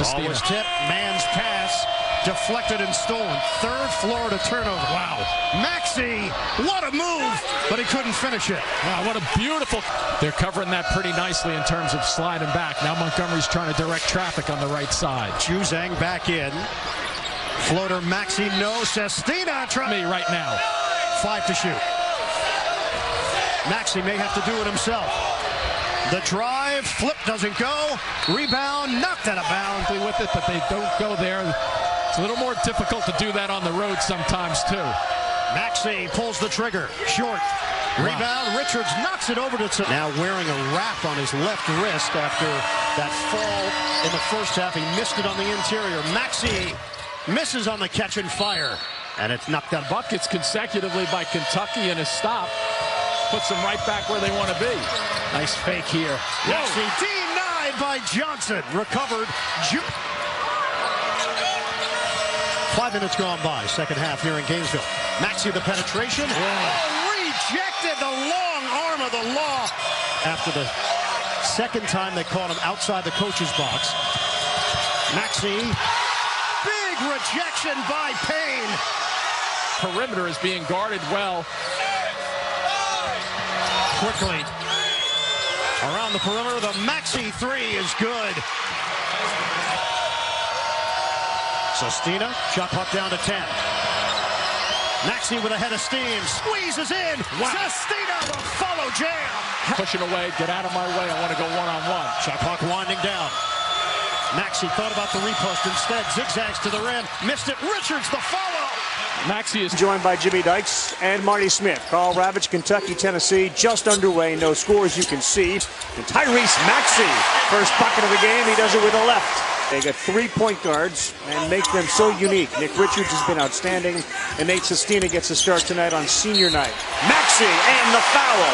Ball was tipped, man's pass, deflected and stolen. Third Florida turnover. Wow. Maxey, what a move, but he couldn't finish it. Wow, what a beautiful. They're covering that pretty nicely in terms of sliding back. Now Montgomery's trying to direct traffic on the right side. Juzang back in. Floater Maxey, no. Sestina Me right now. 5 to shoot. Maxey may have to do it himself. The drive, flip doesn't go. Rebound, knocked out of bounds. With it, but they don't go there. It's a little more difficult to do that on the road sometimes too. Maxey pulls the trigger, short. Rebound, Richards knocks it over to... Now wearing a wrap on his left wrist after that fall in the first half. He missed it on the interior. Maxey misses on the catch and fire. And it's knocked out. Buckets consecutively by Kentucky, and a stop puts them right back where they want to be. Nice fake here. Maxey denied by Johnson. Recovered. 5 minutes gone by. Second half here in Gainesville. Maxey the penetration. Oh, rejected the long arm of the law. After the second time they caught him outside the coach's box. Maxey. Big rejection by Payne. Perimeter is being guarded well. Quickly around the perimeter, the Maxey three is good. Sestina, shot clock down to 10. Maxey with a head of steam, squeezes in. Wow. Sestina, the follow jam. Pushing away, get out of my way, I want to go one-on-one. Shot clock winding down. Maxey thought about the repost instead, zigzags to the rim, missed it. Richards, the follow. Maxey is joined by Jimmy Dykes and Marty Smith. Carl Ravitch, Kentucky, Tennessee, just underway. No scores you can see. And Tyrese Maxey, first bucket of the game. He does it with a left. They got 3 point guards and make them so unique. Nick Richards has been outstanding, and Nate Sestina gets a start tonight on senior night. Maxey and the foul.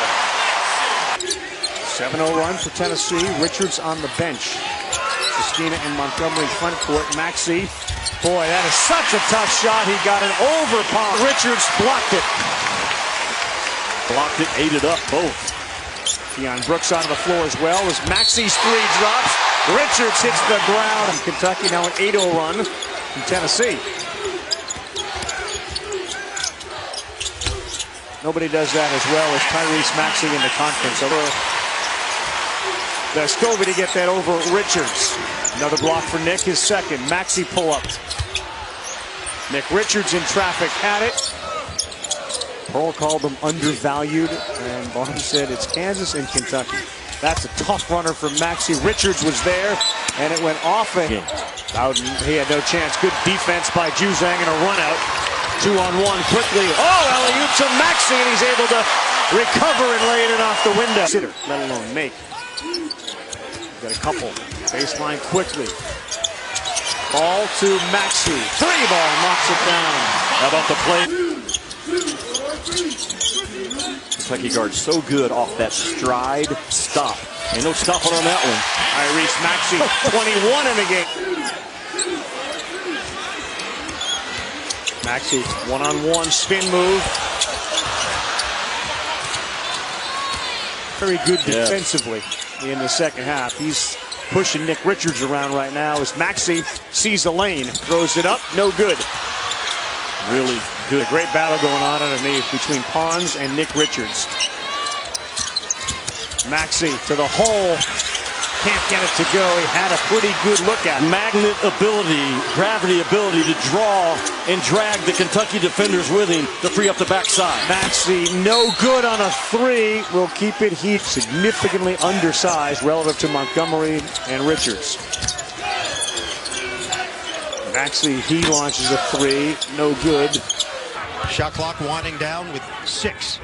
7-0 run for Tennessee. Richards on the bench. Sestina and Montgomery front court. Maxey. Boy, that is such a tough shot. He got an overpower. Richards blocked it. Blocked it, ate it up, both. Deion Brooks onto the floor as well as Maxey's three drops. Richards hits the ground. And Kentucky now an 8-0 run from Tennessee. Nobody does that as well as Tyrese Maxey in the conference. Over the Scobie to get that over Richards. Another block for Nick, his second. Maxey pull up. Nick Richards in traffic had it. Pearl called them undervalued, and Barnes said it's Kansas and Kentucky. That's a tough runner for Maxey. Richards was there, and it went off of him. Bowden, he had no chance. Good defense by Juzang and a run out. 2-on-1 quickly. Oh, alley-oop to Maxey, and he's able to recover and lay it off the window. Sitter, let alone make. Got a couple. Baseline quickly. Ball to Maxey. Three ball knocks it down. How about the play? Kentucky guard so good off that stride stop. Ain't no stopping on that one. Tyrese Maxey, 21 in the game. Maxey, one-on-one spin move. Very good defensively in the second half. He's pushing Nick Richards around right now as Maxey sees the lane, throws it up, no good. Really good. A great battle going on underneath between Pons and Nick Richards. Maxey to the hole. Can't get it to go. He had a pretty good look at it. Magnet ability, gravity ability to draw and drag the Kentucky defenders with him to free up the backside. Maxey no good on a three. Will keep it heat. Significantly undersized relative to Montgomery and Richards. Maxey, he launches a three. No good. Shot clock winding down with 6.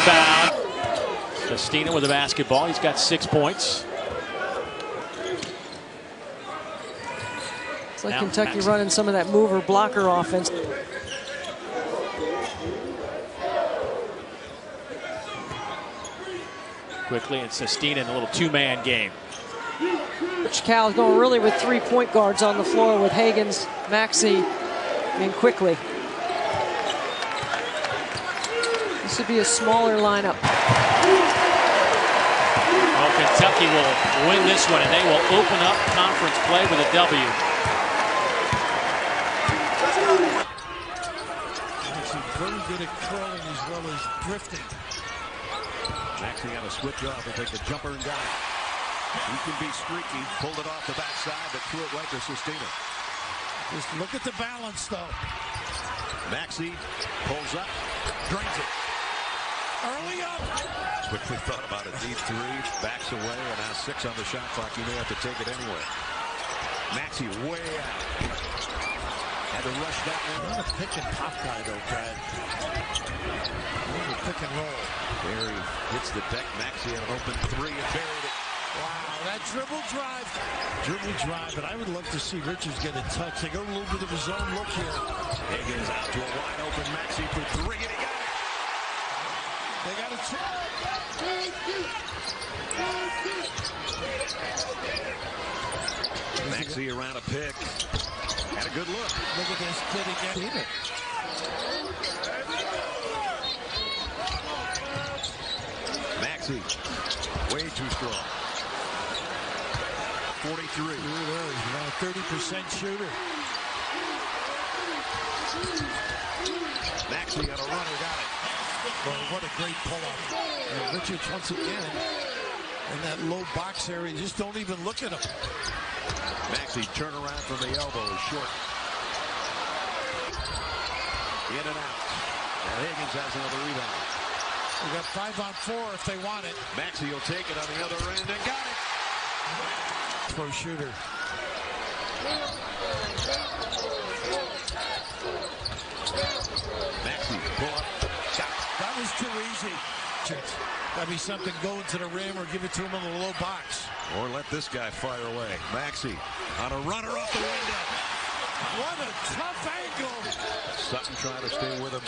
found. Sestina with the basketball. He's got 6 points. It's like Now, Kentucky Maxey. running some of that mover blocker offense. Quickly, and Sestina in a little two-man game. Cal is going really with 3 point guards on the floor with Higgins, Maxey, and Quickly. This would be a smaller lineup. Well, Kentucky will win this one, and they will open up conference play with a W. Maxey very good at curling as well as drifting. Maxey on a switch off and take the jumper and got it. He can be streaky. Pulled it off the backside, but threw it right to Sestina. Just look at the balance, though. Maxey pulls up, drains it. Early up. Quickly thought about it. Deep three, backs away, and now 6 on the shot clock. He may have to take it anyway. Maxey way out. Had to rush that one. Not a pick and pop guy, though, Brad. Pick and roll. There he hits the deck. Maxey had an open three and buried it. Wow, that dribble drive. Dribble drive, but I would love to see Richards get a touch. They go a little bit of his own look here. Higgins out to a wide open Maxey for 3, and he got it. They got a try. Maxey around a pick. Had a good look. Look at this kid again. Maxey, way too strong. 43. He's about a 30% shooter. Maxey on a runner, got it. Well, what a great pull-up. Richards once again in that low box area. Just don't even look at him. Maxey turn around from the elbow, short. In and out. And Higgins has another rebound. We got 5-on-4 if they want it. Maxey will take it on the other end and got it. Pro shooter. Maxey pull up. Got it. That was too easy. That'd be something going to the rim or give it to him in the low box. Or let this guy fire away. Maxey on a runner off the window. What a tough angle. Sutton trying to stay with him.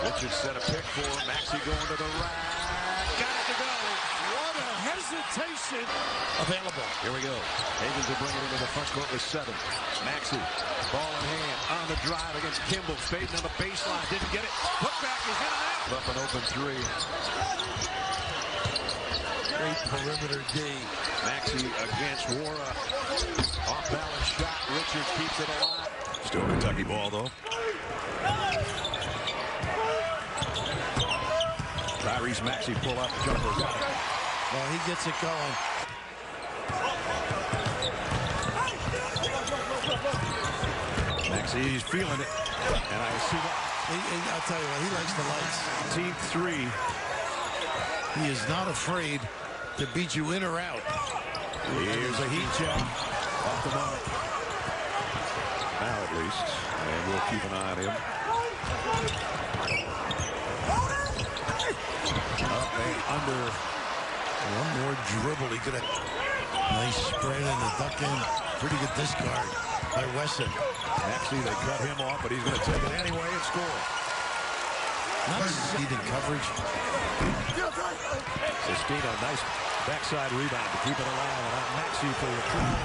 Richards set a pick for him. Maxey going to the rack. Got it to go. What a hesitation. Available. Here we go. Higgins will bring it into the front court with 7. Maxey, ball in hand, on the drive against Kimball. Fading on the baseline. Didn't get it. Putback is in and out. Up an open 3. Great perimeter D. Maxey against Wara. Off balance shot. Richards keeps it alive. Still Kentucky ball though. Tyrese Maxey pull up, jumper, got it. Well, he gets it going. Maxey, he's feeling it. And I see that. I'll tell you what, he likes the lights. Team 3. He is not afraid to beat you in or out. Here's a heat check. Off the mark. Now at least. And we'll keep an eye on him. Up and under. One more dribble. He could have. Nice spread in the duck in. Pretty good discard by Wesson. Maxey, they cut him off, but he's going to take it anyway and score. Nice needed coverage. Sestina, nice backside rebound to keep it alive. And now Maxey for the try.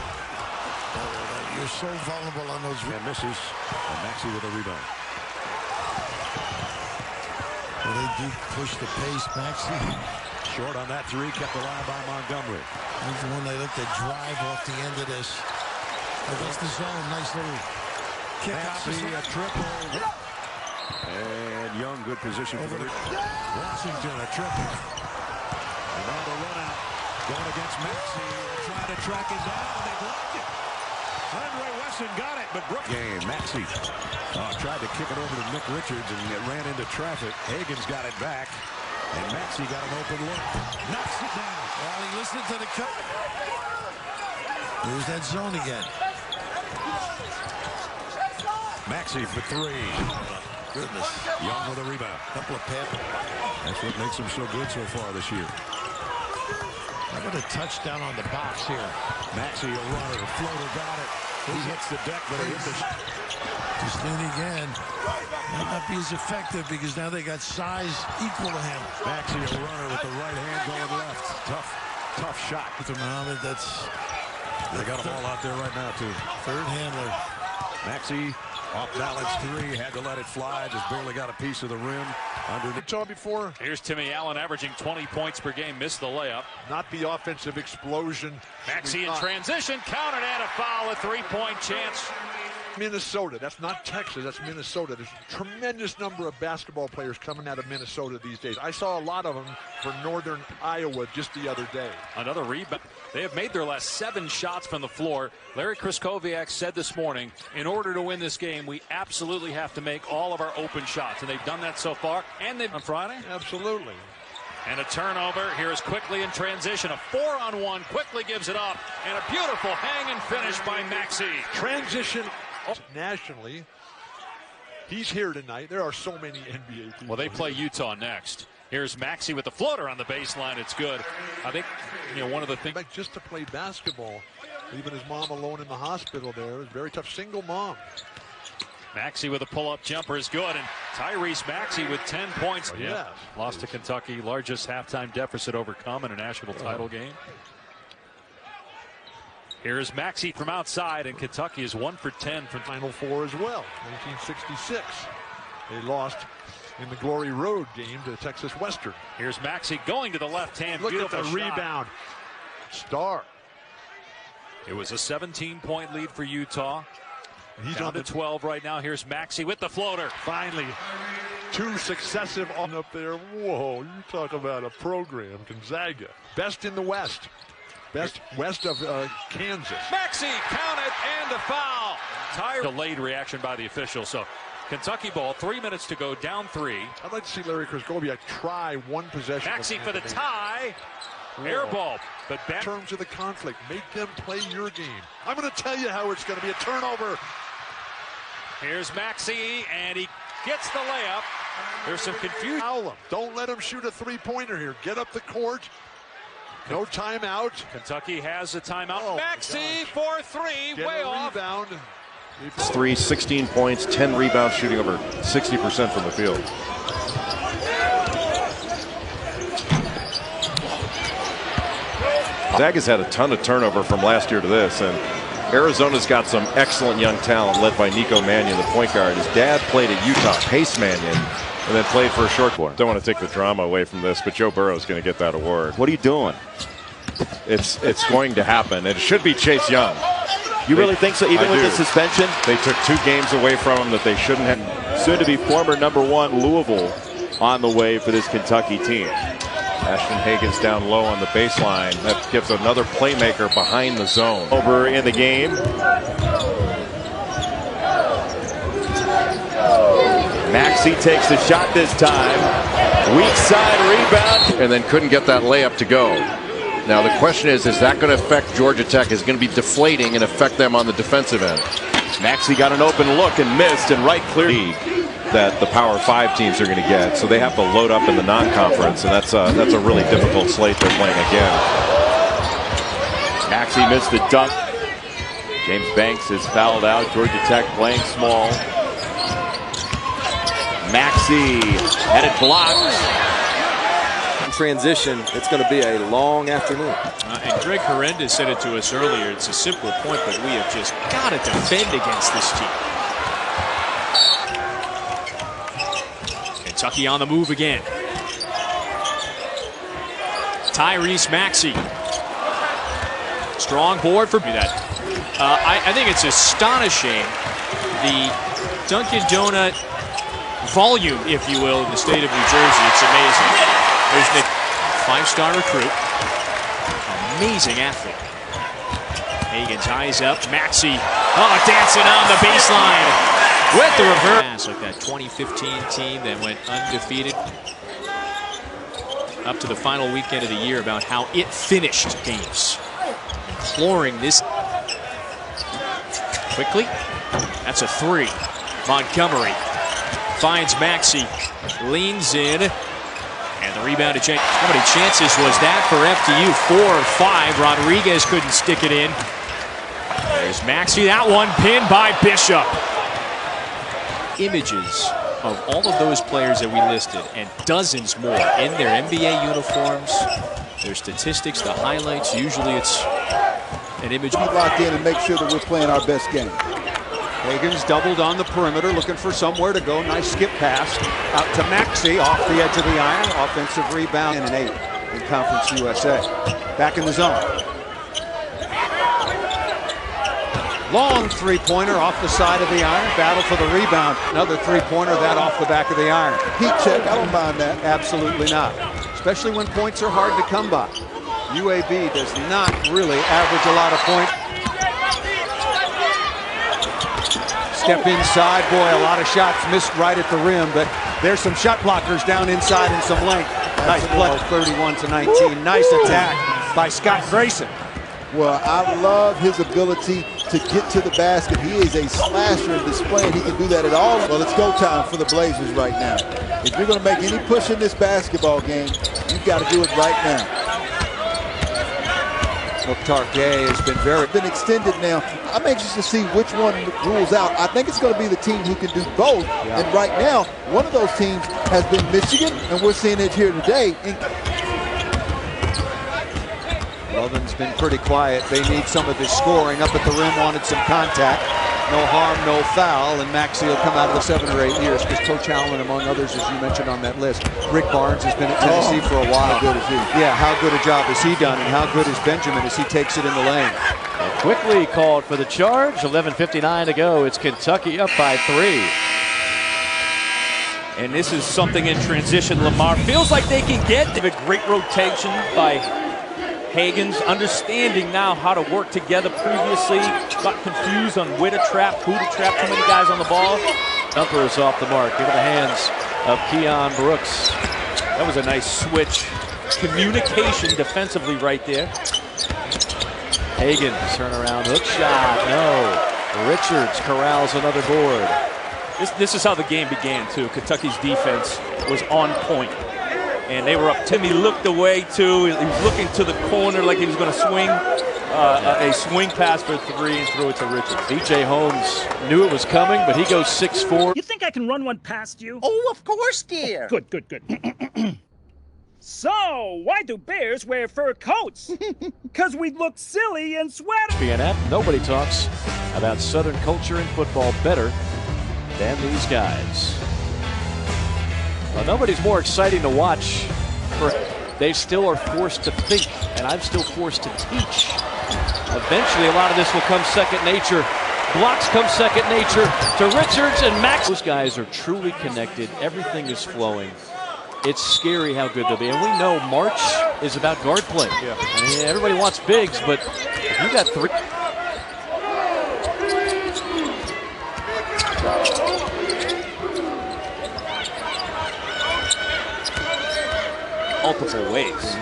You're so vulnerable on those. And misses. And Maxey with a rebound. Well, they do push the pace. Maxey. Short on that 3, kept alive by Montgomery. He's the one they look to drive off the end of this. Against the zone. Nice little kick. Maxey a triple. And Young, good position for the Washington, a triple. And now the run out. Going against Maxey. Trying to track it down. They blocked it. Andre Wesson got it, but Brooks. Game. Maxey tried to kick it over to Nick Richards, and it ran into traffic. Higgins got it back. And Maxey got an open look. Knocks it down. Well, he listened to the cut. There's that zone again. Maxey for 3. goodness. Young with a rebound. Couple of pass. That's what makes him so good so far this year. How about a touchdown on the box here? Maxey, a runner. The floater got it. He hits the deck, but it hit Just then again, might not be as effective because now they got size equal to him. Maxey, a runner with the right hand going left. Tough shot. To Muhammad, that's They got them all out there right now, too. third handler. Maxey, off balance three, had to let it fly, just barely got a piece of the rim. Underneath before. Here's Timmy Allen averaging 20 points per game, missed the layup. Not the offensive explosion. Maxey in transition, counted and a foul, a three-point chance. Minnesota. That's not Texas. That's Minnesota. There's a tremendous number of basketball players coming out of Minnesota these days. I saw a lot of them for Northern Iowa just the other day. Another rebound. They have made their last 7 shots from the floor. Larry Kryskowiak said this morning, in order to win this game, we absolutely have to make all of our open shots. And they've done that so far. And they've on Friday. Absolutely. And a turnover. Here's Quickly in transition. A 4-on-1. Quickly gives it up. And a beautiful hang and finish by Maxey. Transition nationally. He's here tonight. There are so many NBA people. Well, they play Utah next. Here's Maxey with the floater on the baseline. It's good. I think, one of the things. Just to play basketball, leaving his mom alone in the hospital there. It was very tough. Single mom. Maxey with a pull-up jumper is good, and Tyrese Maxey with 10 points. Yes. Lost to Kentucky, largest halftime deficit overcome in a national title game. Here's Maxey from outside, and Kentucky is 1 for 10 from Final Four as well. 1966. They lost in the Glory Road game to Texas Western. Here's Maxey going to the left hand. Look Beautiful at the shot. rebound. Star. It was a 17-point lead for Utah. He's Down on to the 12 right now. Here's Maxey with the floater. Finally, 2 successive on up there. Whoa, you talk about a program. Gonzaga, best in the West. Best west of Kansas. Maxey counted and a foul. Delayed reaction by the official. So Kentucky ball, 3 minutes to go, down 3. I'd like to see Larry Kryskowiak try one possession. Maxey for the tie. Air ball. But In terms of the conflict, make them play your game. I'm going to tell you how it's going to be a turnover. Here's Maxey, and he gets the layup. There's some confusion. Foul him. Don't let him shoot a three-pointer here. Get up the court. No timeout. Kentucky has a timeout. Oh, Maxey for 3, Get way a off. rebound. 16 points, 10 rebounds, shooting over 60% from the field. Gonzaga's had a ton of turnover from last year to this, and Arizona's got some excellent young talent led by Nico Mannion, the point guard. His dad played at Utah, Pace Mannion, and then played for a short boy. Don't want to take the drama away from this, but Joe Burrow's going to get that award. What are you doing? It's going to happen, and it should be Chase Young. You really think so, even with the suspension? They took 2 games away from him that they shouldn't have. Soon to be former #1 Louisville on the way for this Kentucky team. Ashton Hagen's down low on the baseline. That gives another playmaker behind the zone. Over in the game. Maxey takes the shot this time. Weak side rebound. And then couldn't get that layup to go. Now the question is that going to affect Georgia Tech? Is it going to be deflating and affect them on the defensive end? Maxey got an open look and missed, and right clear. That the Power 5 teams are going to get, so they have to load up in the non-conference, and that's a really difficult slate they're playing again. Maxey missed the dunk. James Banks is fouled out. Georgia Tech playing small. Maxey had it blocked. In transition, it's going to be a long afternoon. And Greg Herendez said it to us earlier. It's a simple point, but we have just got to defend against this team. Kentucky on the move again. Tyrese Maxey. Strong board for that. I think it's astonishing the Dunkin' Donut volume, if you will, in the state of New Jersey. It's amazing. There's Nick, 5-star recruit. Amazing athlete. Hagen's eyes up. Maxey. Oh, dancing on the baseline. With the reverse. Like that 2015 team that went undefeated up to the final weekend of the year about how it finished games. Imploring this. Quickly. That's a 3. Montgomery finds Maxey, leans in, and the rebound to change. How many chances was that for FDU? 4 or 5. Rodriguez couldn't stick it in. There's Maxey, that one pinned by Bishop. Images of all of those players that we listed and dozens more in their NBA uniforms, their statistics, the highlights. Usually it's an image. We lock in and make sure that we're playing our best game. Higgins doubled on the perimeter, looking for somewhere to go. Nice skip pass out to Maxey off the edge of the iron. Offensive rebound and an 8 in Conference USA. Back in the zone. Long three-pointer off the side of the iron. Battle for the rebound. Another three-pointer, that off the back of the iron. Heat check, I don't mind that. Absolutely not. Especially when points are hard to come by. UAB does not really average a lot of points. Step inside, boy, a lot of shots missed right at the rim, but there's some shot blockers down inside and some length. Nice play, 31-19. Nice attack by Scott Grayson. Well, I love his ability to get to the basket. He is a slasher and displaying he can do that at all. Well, it's go time for the Blazers right now. If you're going to make any push in this basketball game, you've got to do it right now. Mukhtar Gay has been extended now. I'm anxious to see which one rules out. I think it's going to be the team who can do both. Yeah. And right now, one of those teams has been Michigan, and we're seeing it here today. Lovin's been pretty quiet. They need some of this scoring. Up at the rim, wanted some contact. No harm, no foul, and Maxey will come out of the 7 or 8 years because Coach Allen, among others, as you mentioned on that list, Rick Barnes has been at Tennessee for a while. How good is he? Yeah, how good a job has he done, and how good is Benjamin as he takes it in the lane? And quickly called for the charge. 11:59 to go. It's Kentucky up by 3. And this is something in transition. Lamar feels like they can get a great rotation by Higgins, understanding now how to work together. Previously got confused on where to trap, who to trap, too many guys on the ball. Jumper is off the mark into the hands of Keon Brooks. That was a nice switch. Communication defensively right there. Higgins, turnaround hook shot, no. Richards corrals another board. This is how the game began too. Kentucky's defense was on point. And they were up. Timmy looked away too. He was looking to the corner like he was going to swing a swing pass for 3 and throw it to Richards. B.J. Holmes knew it was coming, but he goes 6'4". You think I can run one past you? Oh, of course, dear. Good. So, why do bears wear fur coats? Because we look silly in sweaters. BNF, nobody talks about Southern culture and football better than these guys. Well, nobody's more exciting to watch. They still are forced to think, and I'm still forced to teach. Eventually, a lot of this will come second nature. Blocks come second nature to Richards and Max. Those guys are truly connected. Everything is flowing. It's scary how good they'll be. And we know March is about guard play. Yeah. I mean, everybody wants bigs, but if you got 3... multiple ways.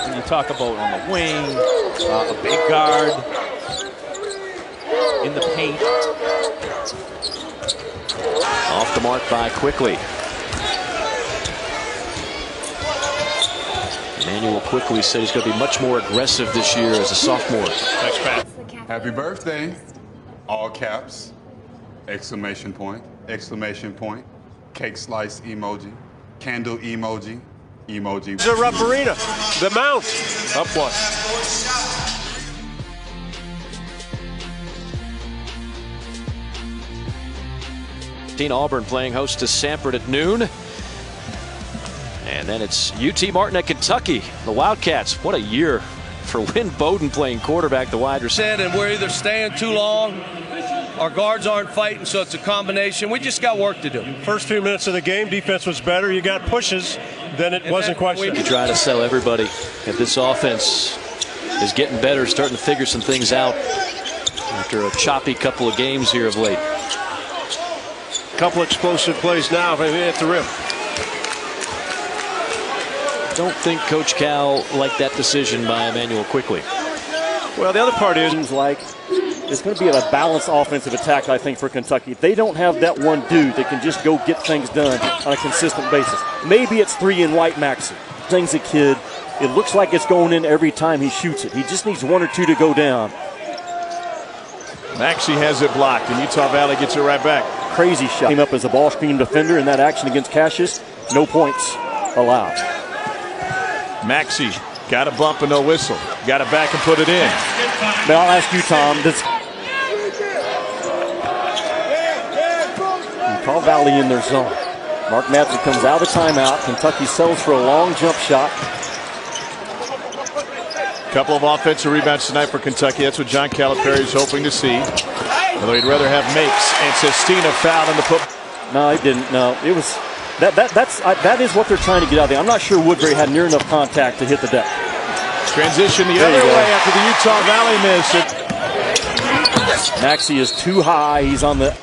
When you talk about on the wing, a big guard, in the paint. Off the mark by Quickly. Emmanuel Quickly said he's going to be much more aggressive this year as a sophomore. Thanks, Pat. Happy birthday. All caps. Exclamation point. Exclamation point. Cake slice emoji. Candle emoji. Emoji. The Ruperina. The mount. Up one. Auburn playing host to Samford at noon. And then it's UT Martin at Kentucky. The Wildcats, what a year for Wynn Bowden playing quarterback, the wide receiver. And we're either staying too long, our guards aren't fighting, so it's a combination. We just got work to do. First few minutes of the game, defense was better. You got pushes, then it wasn't quite so. You try to sell everybody that this offense is getting better, starting to figure some things out after a choppy couple of games here of late. Couple explosive plays now at the rim. Don't think Coach Cal liked that decision by Emmanuel Quickly. Well, the other part is like it's going to be a balanced offensive attack, I think, for Kentucky. If they don't have that one dude that can just go get things done on a consistent basis, maybe it's 3 in white Maxey. Thing's a kid. It looks like it's going in every time he shoots it. He just needs 1 or 2 to go down. Maxey has it blocked, and Utah Valley gets it right back. Crazy shot. Came up as a ball screen defender in that action against Cassius. No points allowed. Maxey got a bump and no whistle. Got it back and put it in. But I'll ask you, Tom. Utah Valley in their zone. Mark Madsen comes out of the timeout. Kentucky settles for a long jump shot. Couple of offensive rebounds tonight for Kentucky. That's what John Calipari is hoping to see. Although he'd rather have Makes and Sestina fouled in the put. No, he didn't. No, it was that is what they're trying to get out there. I'm not sure Woodbury had near enough contact to hit the deck. Transition the other way after the Utah Valley miss. Maxey is too high. He's on the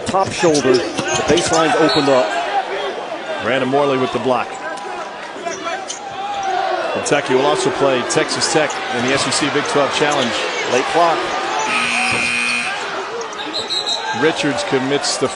top shoulder. The baseline's opened up. Brandon Morley with the block. Kentucky will also play Texas Tech in the SEC Big 12 Challenge. Late clock. Richards commits the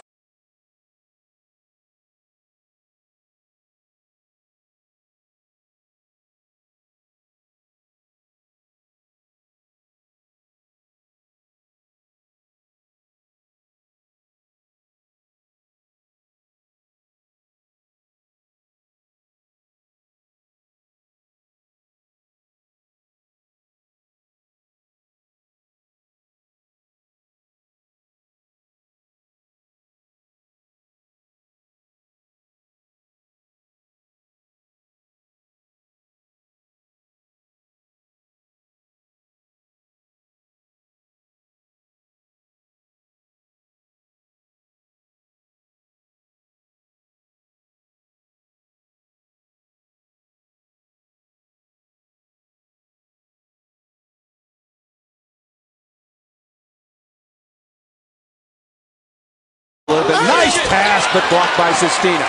a little bit. Nice pass, but blocked by Sestina.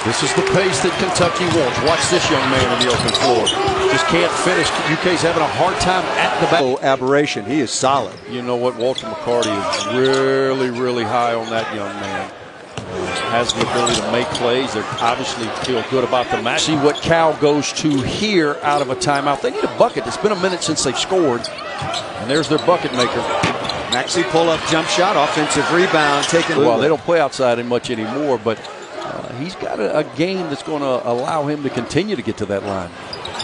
This is the pace that Kentucky wants. Watch this young man on the open floor. Just can't finish. UK's having a hard time at the back. Oh, aberration. He is solid. You know what? Walter McCarty is really, really high on that young man. Has the ability to make plays. They obviously feel good about the match. See what Cal goes to here out of a timeout. They need a bucket. It's been a minute since they've scored. And there's their bucket maker. Maxey pull-up jump shot, offensive rebound taken. Well, they don't play outside him much anymore, but he's got a game that's going to allow him to continue to get to that line.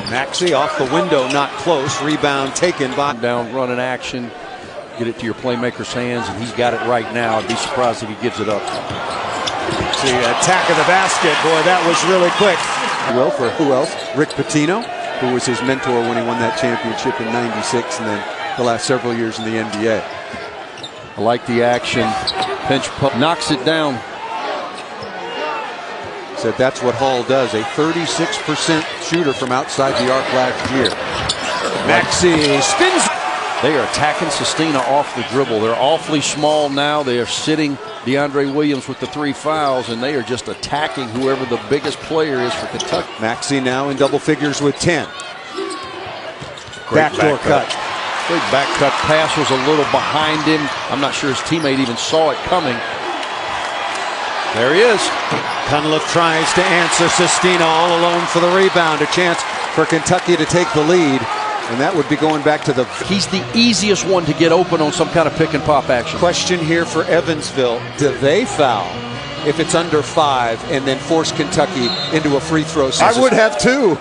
Maxey off the window, not close. Rebound taken by. Down running action. Get it to your playmaker's hands, and he's got it right now. I'd be surprised if he gives it up. See, attack of the basket. Boy, that was really quick. Well, for who else? Rick Pitino, who was his mentor when he won that championship in '96 and then the last several years in the NBA. I like the action. Pinch pump. Knocks it down. Said that's what Hall does. A 36% shooter from outside the arc last year. Maxey spins. They are attacking Sestina off the dribble. They're awfully small now. They are sitting DeAndre Williams with the 3 fouls, and they are just attacking whoever the biggest player is for Kentucky. Maxey now in double figures with 10. Backdoor cut. Big back cut pass was a little behind him. I'm not sure his teammate even saw it coming. There he is. Cunliffe tries to answer. Sestina all alone for the rebound. A chance for Kentucky to take the lead. And that would be going back to the... He's the easiest one to get open on some kind of pick and pop action. Question here for Evansville. Do they foul if it's under 5 and then force Kentucky into a free throw system? I would have too.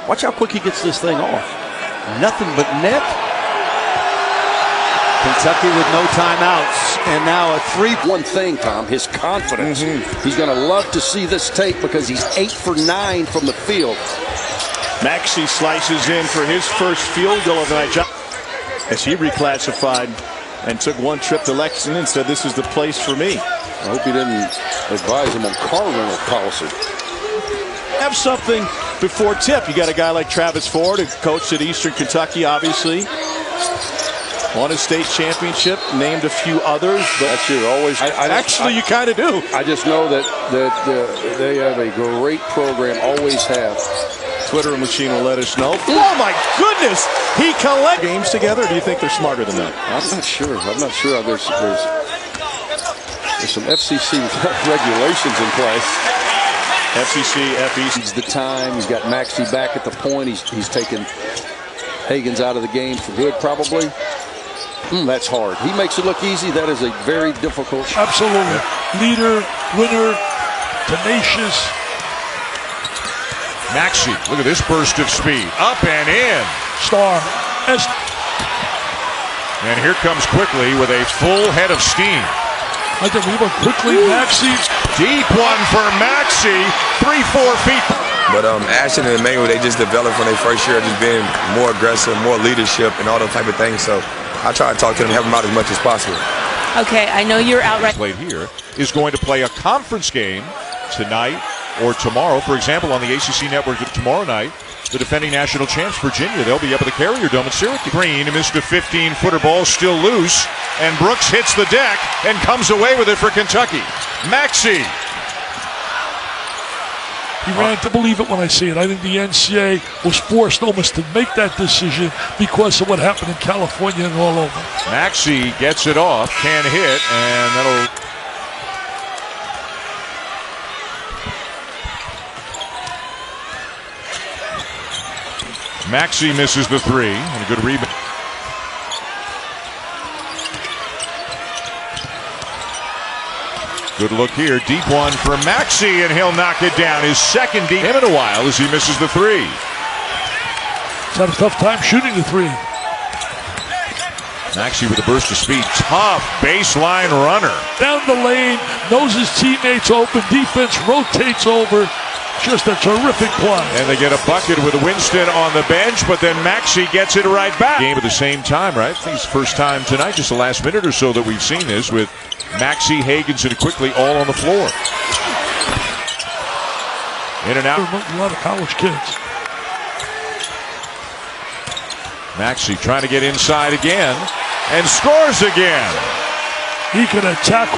Watch how quick he gets this thing off. Nothing but net. Kentucky with no timeouts, and now a 3. One thing, Tom, his confidence. He's going to love to see this tape because he's 8 for 9 from the field. Maxey slices in for his first field goal of the night as he reclassified and took one trip to Lexington and said, "This is the place for me." I hope he didn't advise him on car rental policy. Have something before tip. You got a guy like Travis Ford, who coached at Eastern Kentucky, obviously. Won a state championship, named a few others. But that's you always. Actually, you kind of do. I just know that they have a great program, always have. Twitter machine will let us know. Oh my goodness! He collects games together. Or do you think they're smarter than that? I'm not sure. There's some FCC regulations in place. FCC, FEC. He's the time. He's got Maxey back at the point. He's taken Hagans out of the game for good, probably. That's hard. He makes it look easy. That is a very difficult shot. Absolutely. Leader, winner, tenacious. Maxey, look at this burst of speed. Up and in. Star. And here comes Quickly with a full head of steam. I can move on quickly. Maxey. Deep one for Maxey. 3-4 feet. But Ashton and Emmanuel, they just developed from their first year, just being more aggressive, more leadership, and all those type of things. So I try to talk to them, help them out as much as possible. Okay, I know you're out right. Played here is going to play a conference game tonight or tomorrow. For example, on the ACC network tomorrow night, the defending national champs, Virginia, they'll be up at the Carrier Dome in Syracuse. Green missed a 15-footer ball, still loose, and Brooks hits the deck and comes away with it for Kentucky. Maxey. He ran to believe it when I see it. I think the NCAA was forced almost to make that decision because of what happened in California and all over. Maxey gets it off, can hit, and that'll... Maxey misses the three, and a good rebound. Good look here, deep one for Maxey, and he'll knock it down. His second deep in a while as he misses the three. He's had a tough time shooting the three. Maxey with a burst of speed, tough baseline runner. Down the lane, knows his teammates open, defense rotates over. Just a terrific play. And they get a bucket with Winston on the bench, but then Maxey gets it right back. Game at the same time, right? I think it's the first time tonight, just the last minute or so, that we've seen this with Maxey, Hagans, and Quickly all on the floor. In and out. A lot of college kids. Maxey trying to get inside again and scores again. He can attack.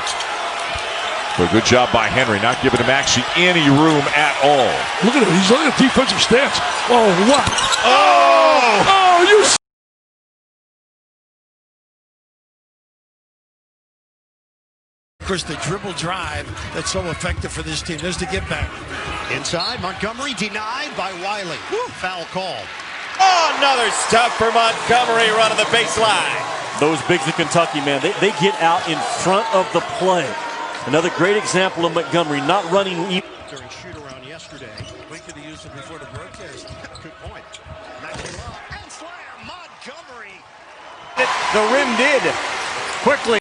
But good job by Henry, not giving to Maxey any room at all. Look at him. He's on a defensive stance. Oh, what? Oh! Oh, you... Chris, the dribble drive that's so effective for this team. There's the get back. Inside, Montgomery denied by Wiley. Foul call. Oh, another stop for Montgomery running the baseline. Those bigs of Kentucky, man, they get out in front of the play. Another great example of Montgomery not running. During shoot-around yesterday. We could have used it before the broadcast. Good point. And slam, Montgomery. The rim did. Quickly.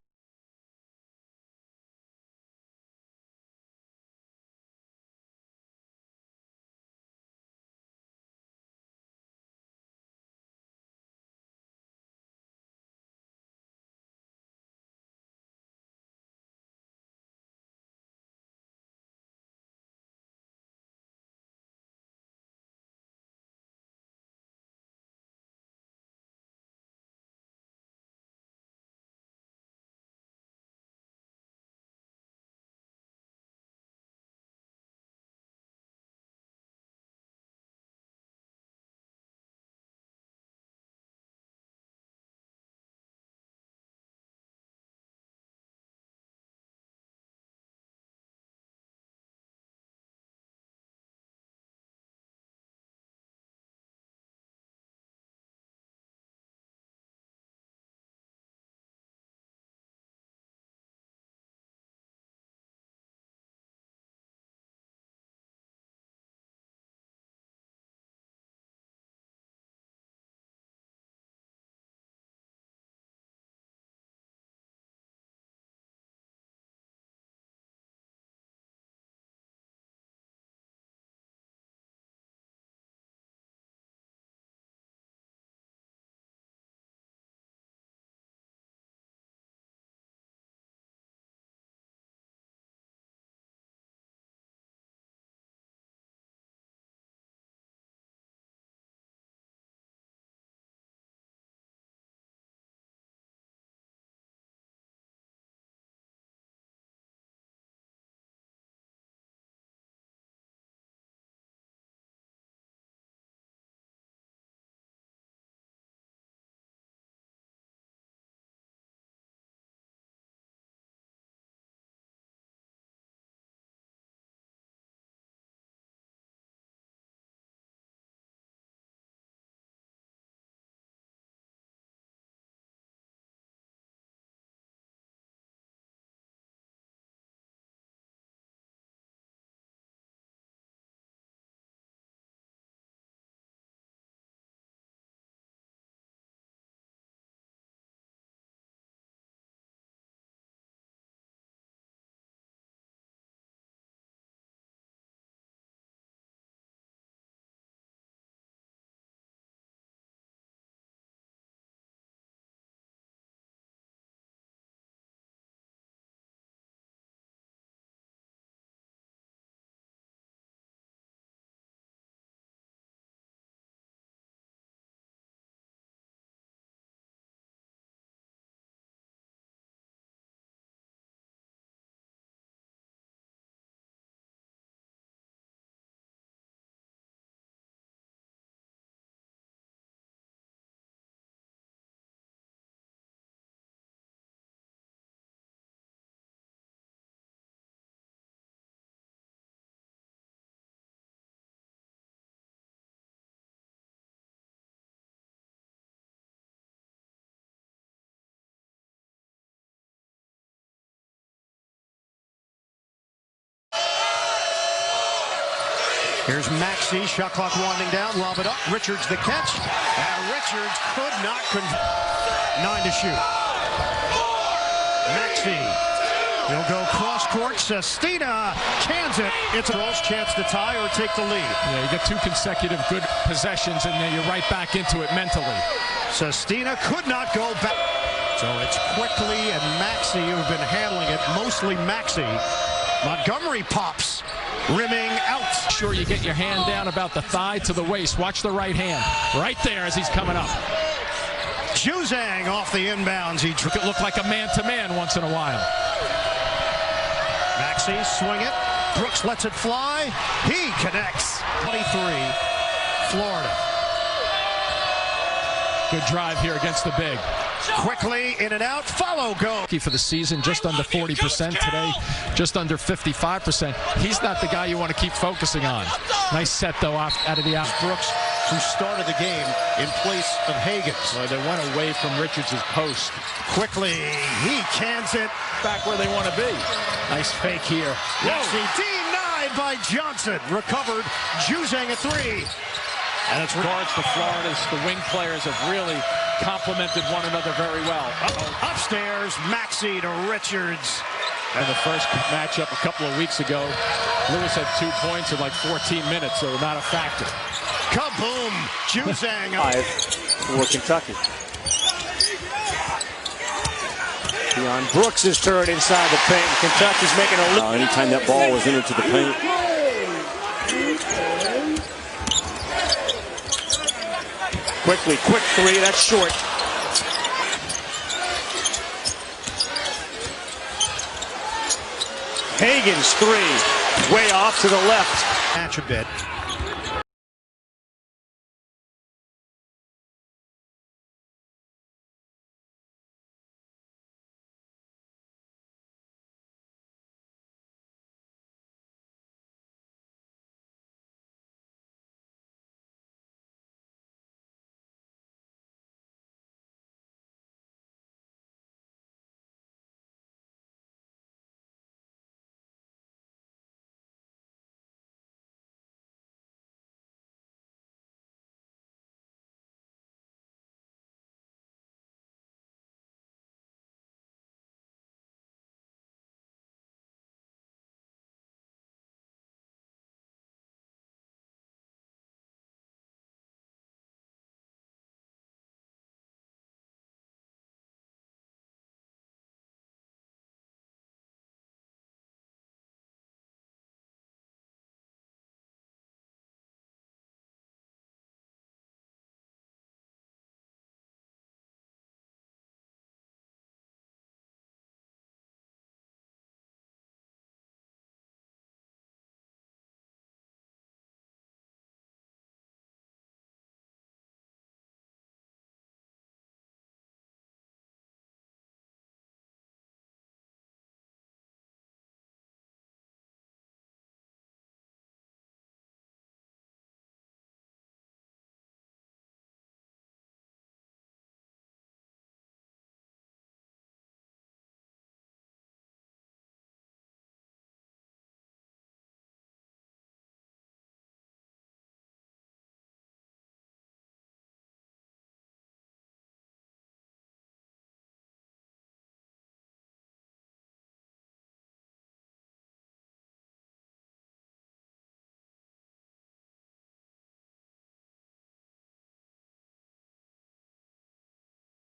Here's Maxey, shot clock winding down, lob it up. Richards the catch, and Richards could not 9 to shoot. Maxey. He'll go cross court. Sestina cans it. It's a Rose chance to tie or take the lead. Yeah, you get 2 consecutive good possessions, and then you're right back into it mentally. Sestina could not go back. So it's Quickly and Maxey who've been handling it. Mostly Maxey. Montgomery pops. Rimming out. Sure you get your hand down about the thigh to the waist. Watch the right hand. Right there as he's coming up. Juzang off the inbounds. He it looked like a man-to-man once in a while. Maxey swing it. Brooks lets it fly. He connects. 23, Florida. Good drive here against the big. Quickly in and out. Follow go. For the season, just under 40% today, just under 55%. He's not the guy you want to keep focusing on. Nice set though out of the out. Brooks, who started the game in place of Higgins. Well, they went away from Richards' post. Quickly, he cans it back where they want to be. Nice fake here. Maxey denied by Johnson. Recovered. Juzang at 3. And it's regards to Florida's, the wing players have really complemented one another very well. Upstairs, Maxey to Richards. And the first matchup a couple of weeks ago, Lewis had 2 points in like 14 minutes, so not a factor. Kaboom! Juzang. 5 for Kentucky. Deion Brooks' turn inside the paint. Kentucky's making a anytime that ball was into the paint. Quickly, quick 3, that's short. Higgins 3, way off to the left. Match a bit.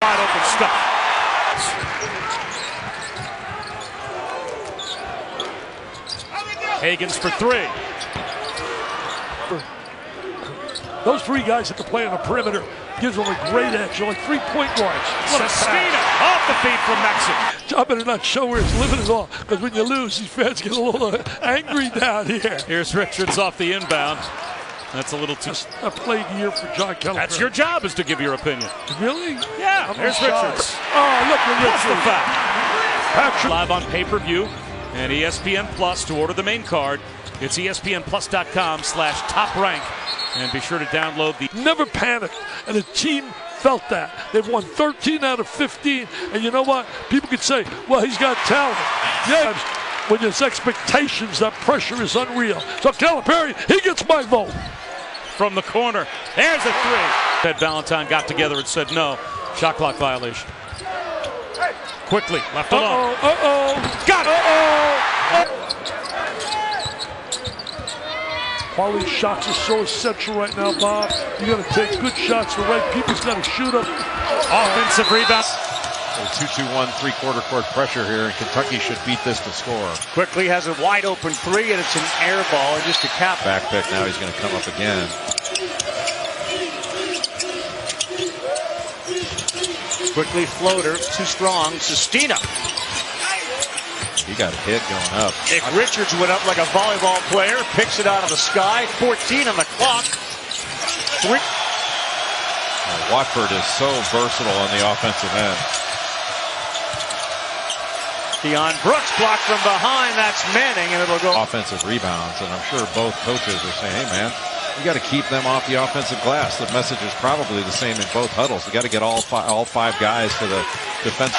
Wide open stuff. Higgins for 3. Those 3 guys that can play on the perimeter gives them a great edge. They're like 3-point guards. Sestina off the feet from Maxey. Job better not show where it's living at all, because when you lose, these fans get a little angry down here. Here's Richards off the inbound. That's a little too... A played year for John Kelly. That's your job, is to give your opinion. Really? Yeah, here's Richards. Oh, look at That's the Richards. foul. Live on pay-per-view and ESPN Plus. To order the main card, it's ESPNplus.com/top-rank. And be sure to download the... Never panicked, and the team felt that. They've won 13 out of 15, and you know what? People could say, well, he's got talent. Yeah, when there's expectations, that pressure is unreal. So Calipari, he gets my vote. From the corner, there's a three. Ted Valentine got together and said no. Shot clock violation. Quickly, left alone. Got it! Quality shots are so essential right now, Bob. You got to take good shots. The right people's got to shoot them. Offensive rebound. 2-2-1 three-quarter court pressure here, and Kentucky should beat this to score. Quickly has a wide open three, and it's an air ball, and just a cap. Back pick, now he's going to come up again. Quickly floater, too strong. Sestina. He got hit going up. Nick Richards went up like a volleyball player, picks it out of the sky. 14 on the clock. Watford is so versatile on the offensive end. Deion Brooks blocked from behind. That's Manning, and it'll go. Offensive rebounds, and I'm sure both coaches are saying, hey, man, you got to keep them off the offensive glass. The message is probably the same in both huddles. You got to get all five guys to the defense.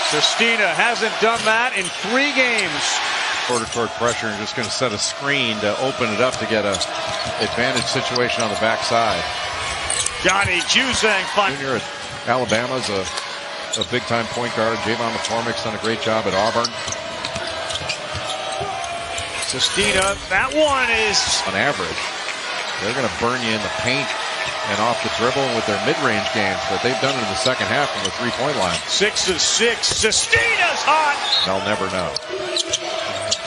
Sestina hasn't done that in 3 games. Quarter-court pressure and just going to set a screen to open it up to get a advantage situation on the backside. Johnny Juzang Junior at Alabama's a big-time point guard. Javon McCormick's done a great job at Auburn. Sestina, that one is... On average, they're going to burn you in the paint and off the dribble with their mid-range games, but they've done it in the second half from the three-point line. 6 of 6. Sestina's hot! They'll never know.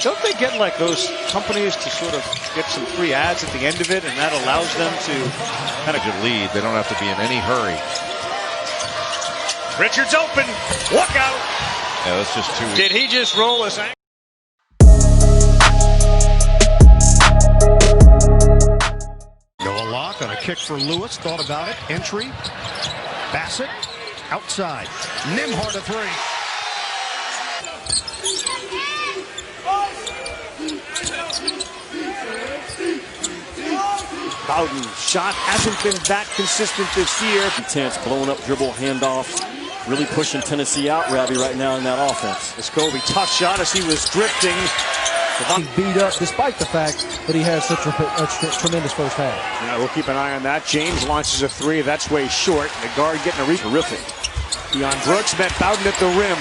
Don't they get like those companies to sort of get some free ads at the end of it, and that allows them to kind of good lead. They don't have to be in any hurry. Richards open. Look out. Yeah, that's just too easy. Did he just roll his ankle? Noah Locke on a kick for Lewis. Thought about it. Entry. Bassett. Outside. Nimhard a three. Bowden shot hasn't been that consistent this year. Intense, blowing up dribble handoffs, really pushing Tennessee out, Ravi, right now in that offense. Scobie, tough shot as he was drifting. He's beat up despite the fact that he has such a tremendous first half. Yeah, we'll keep an eye on that. James launches a three. That's way short. The guard getting a reach. Terrific. Deion Brooks met Bowden at the rim.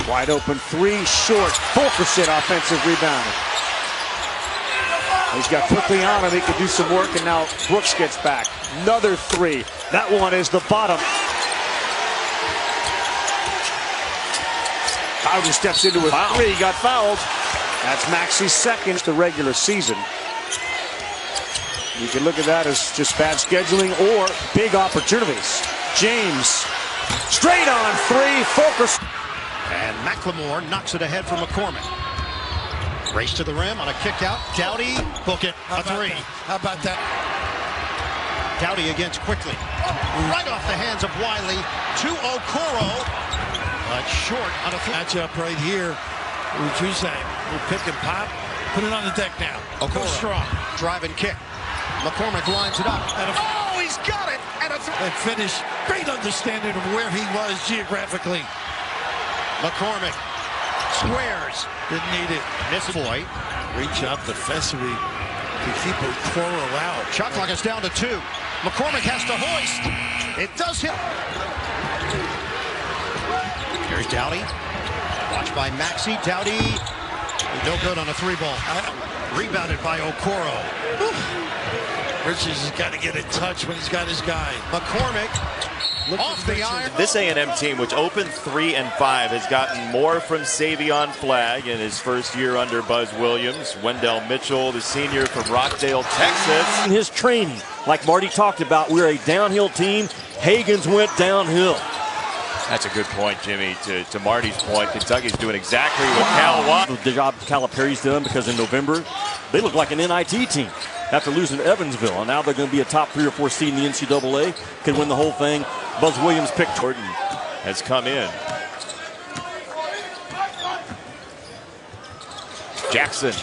Wide open three, short. Fulkerson offensive rebound. He's got quickly on him. He can do some work, and now Brooks gets back. Another three. That one is the bottom. Bowden steps into a three. He got fouled. That's Maxey's second to regular season. You can look at that as just bad scheduling or big opportunities. James, straight on three. Fulkerson. And McLemore knocks it ahead for McCormick. Race to the rim on a kick out. Dowdy, book it, a three. How about that? Dowdy against Quickly. Right off the hands of Wiley to Okoro. But short on a matchup right here. Juzang will pick and pop. Put it on the deck now. Okoro. Strong. Drive and kick. McCormick lines it up. And he's got it. And a that finish. Great understanding of where he was geographically. McCormick squares. Didn't need it. Misses. Boy. Reach out defensively to keep Okoro out. Shot clock is down to 2. McCormick has to hoist. It does hit. Here's Dowdy. Watched by Maxey. Dowdy. No good on a 3-ball. Rebounded by Okoro. Richards has got to get in touch when he's got his guy. McCormick. Off the iron. This A&M team, which opened 3-5, has gotten more from Savion Flagg in his first year under Buzz Williams. Wendell Mitchell, the senior from Rockdale, Texas. In his training, like Marty talked about, we're a downhill team. Hagens went downhill. That's a good point, Jimmy. To Marty's point, Kentucky's doing exactly what Cal wants. The job Calipari's done, because in November, they look like an NIT team after losing to Evansville. And now they're going to be a top 3 or 4 seed in the NCAA. Could win the whole thing. Buzz Williams picked. Jordan has come in. Jackson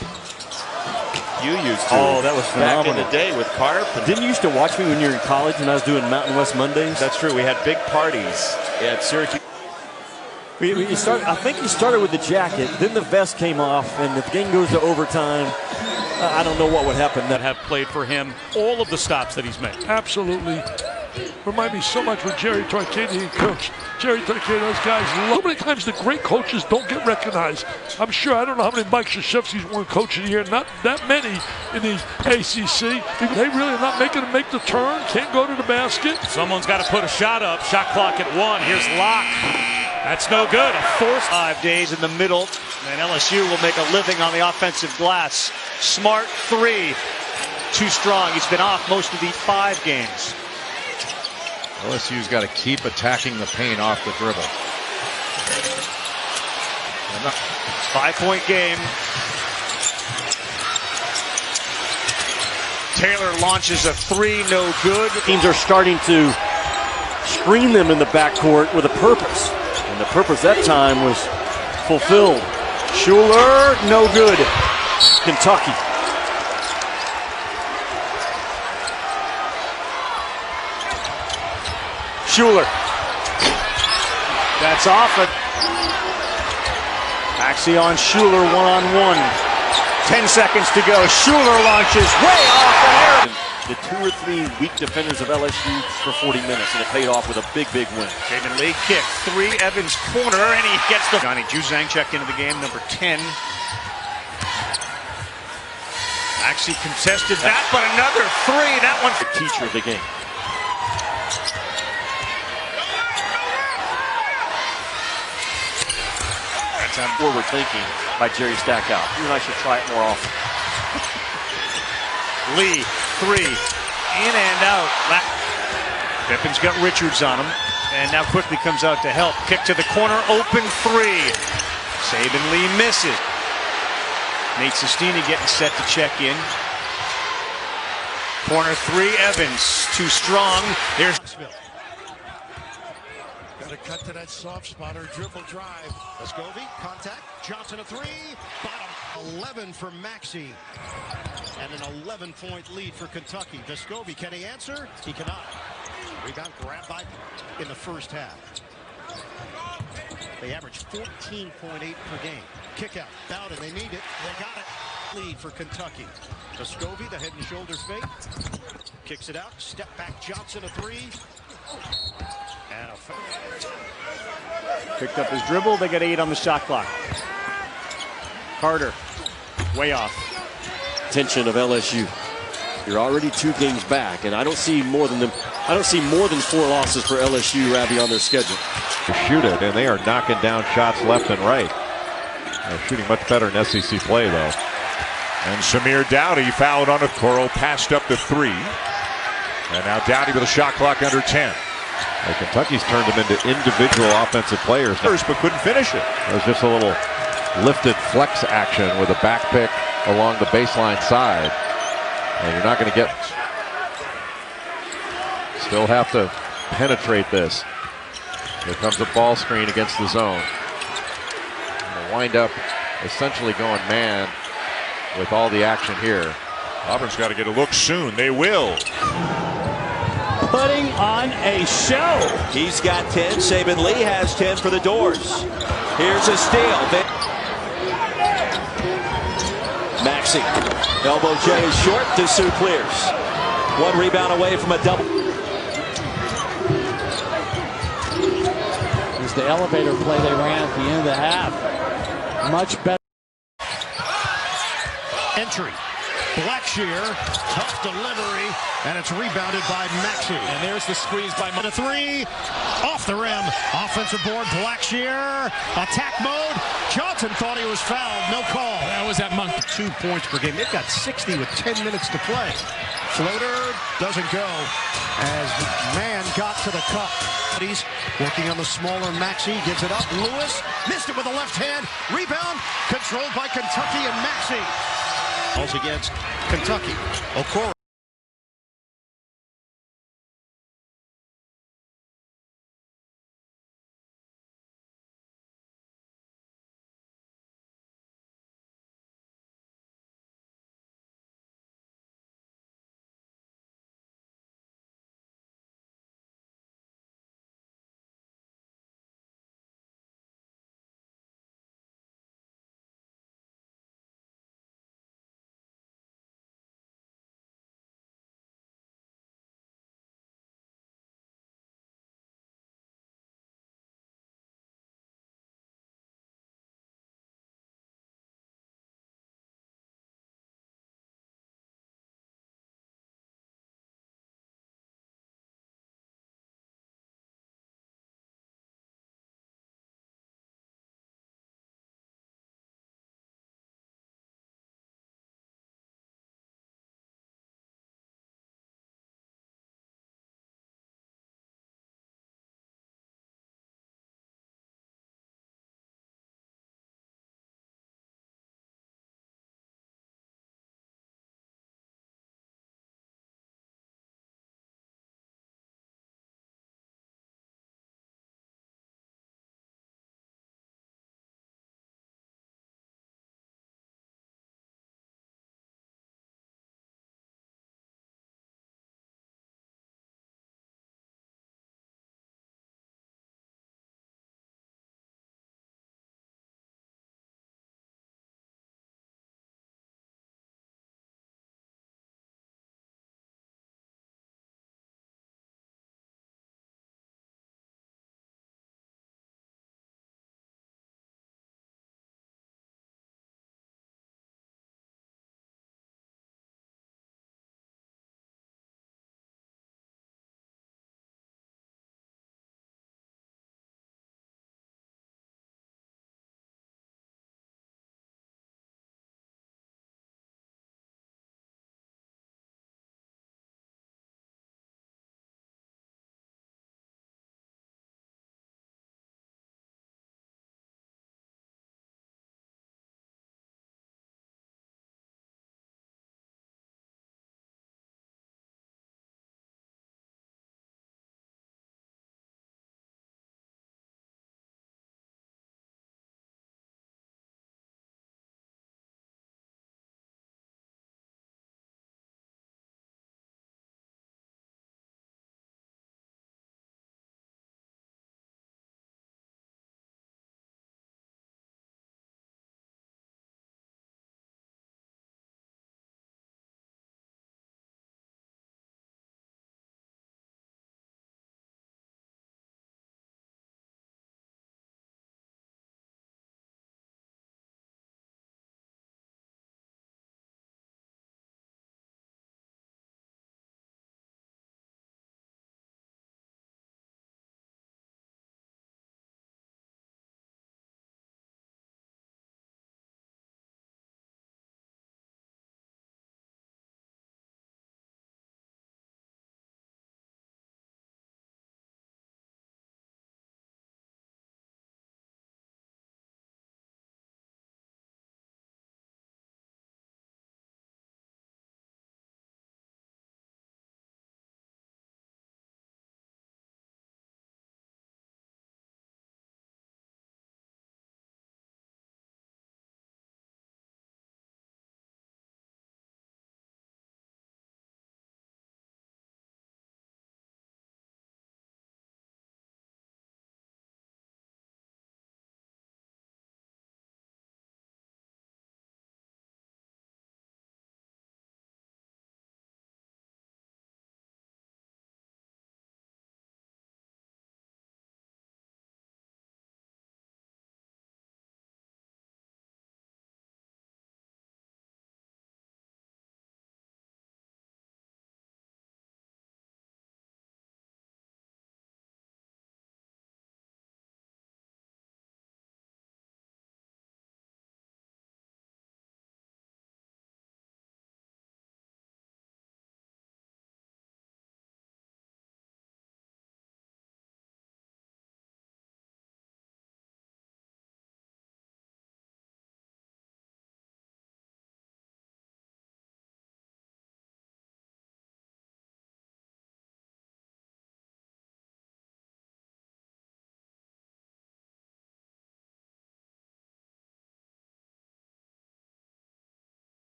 you used to. Oh, that was phenomenal. Back in the day with Carp. Didn't you used to watch me when you were in college when I was doing Mountain West Mondays? That's true. We had big parties at Syracuse. I think he started with the jacket, then the vest came off, and if the game goes to overtime, I don't know what would happen. That have played for him all of the stops that he's made. Absolutely. Remind me so much when Jerry Tarkanian coached. Jerry Tarkanian, those guys, so many times the great coaches don't get recognized. I'm sure, I don't know how many Mike Krzyzewski's won Coach of the Year, not that many in the ACC. They really are not making them make the turn, can't go to the basket. Someone's got to put a shot up. Shot clock at 1. Here's Locke. That's no good. A forced 5 days in the middle, and LSU will make a living on the offensive glass. Smart 3. Too strong. He's been off most of the 5 games. LSU's got to keep attacking the paint off the dribble. 5-point game. Taylor launches a 3, no good. Teams are starting to screen them in the backcourt with a purpose. And the purpose that time was fulfilled. Schuler, no good. Kentucky. Schuler. That's off it. Maxey on Schuler, one-on-one. 10 seconds to go. Schuler launches way off an air. The 2 or 3 weak defenders of LSU for 40 minutes, and it paid off with a big, big win. Jamin Lee kick. 3, Evans corner, and he gets the... Johnny Juzang checked into the game, number 10. Maxey contested that, but another 3. That one's the teacher of the game. That's on forward thinking by Jerry Stackhouse. You and I should try it more often. Lee, 3, in and out. Pippen's got Richards on him, and now quickly comes out to help. Kick to the corner, open 3. Saban Lee misses. Nate Sestina getting set to check in. Corner 3, Evans, too strong. Here's got to cut to that soft spot or dribble drive. Vescovi, contact. Johnson a 3. Bottom 11 for Maxey. And an 11-point lead for Kentucky. Vescovi, can he answer? He cannot. Rebound grabbed by in the first half. They average 14.8 per game. Kick out. Bowden, they need it. They got it. Lead for Kentucky. Vescovi, the head and shoulders fake. Kicks it out. Step back. Johnson a 3. And a foul. Picked up his dribble. They got 8 on the shot clock. Carter, way off. Attention of LSU. You're already 2 games back, and I don't see more than 4 losses for LSU, Ravi, on their schedule. To shoot it, and they are knocking down shots left and right. They're shooting much better in SEC play, though. And Samir Dowdy fouled on Okoro, passed up the 3. And now Dowdy with a shot clock under 10. Well, Kentucky's turned them into individual offensive players. But couldn't finish it. There's just a little lifted flex action with a back pick along the baseline side. And you're not going to get... Still have to penetrate this. Here comes a ball screen against the zone. And wind up essentially going man with all the action here. Auburn's got to get a look soon. They will. Putting on a show. He's got 10. Saban Lee has 10 for the Doors. Here's a steal. Maxey. Elbow J is short. Dessou clears. 1 rebound away from a double. It's the elevator play they ran at the end of the half. Much better. Entry. Blackshear, tough delivery, and it's rebounded by Maxey. And there's the squeeze by A 3, off the rim, offensive board, Blackshear, attack mode. Johnson thought he was fouled, no call. That was that Monk. 2 points per game. They've got 60 with 10 minutes to play. Floater doesn't go as man got to the cup. He's working on the smaller Maxey, gives it up. Lewis missed it with the left hand. Rebound controlled by Kentucky and Maxey. Against Kentucky. Okoro.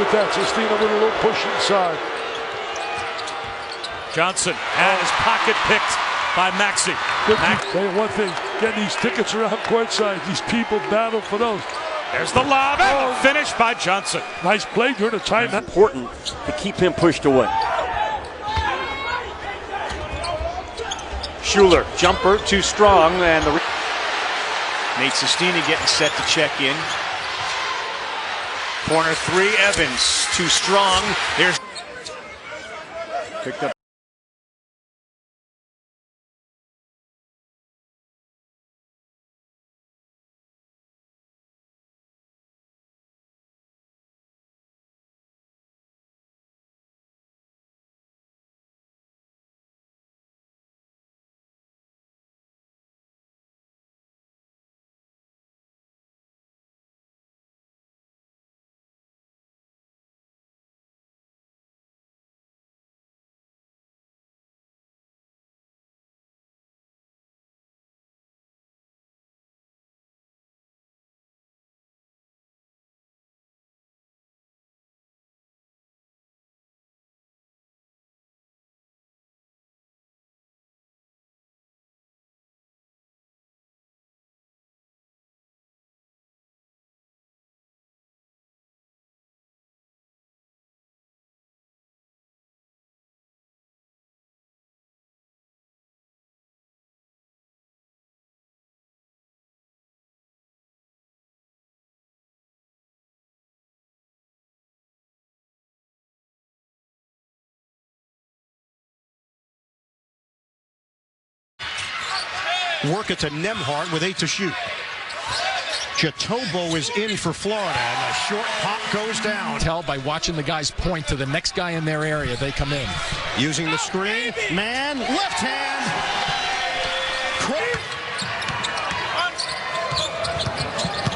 with that. Sestina with a little push inside. Johnson had his pocket picked by Maxey. Tell you one thing, getting these tickets around courtside, these people battle for those. There's the lob and the finish by Johnson. Nice play during the timeout. Important to keep him pushed away. Schuler, jumper too strong, and the Nate Sestina getting set to check in. Corner three, Evans too strong. There's picked up. Work it to Nembhard with 8 to shoot. Chitobo is in for Florida, and a short pop goes down. Tell by watching the guys point to the next guy in their area, they come in. Using the screen, man, left hand.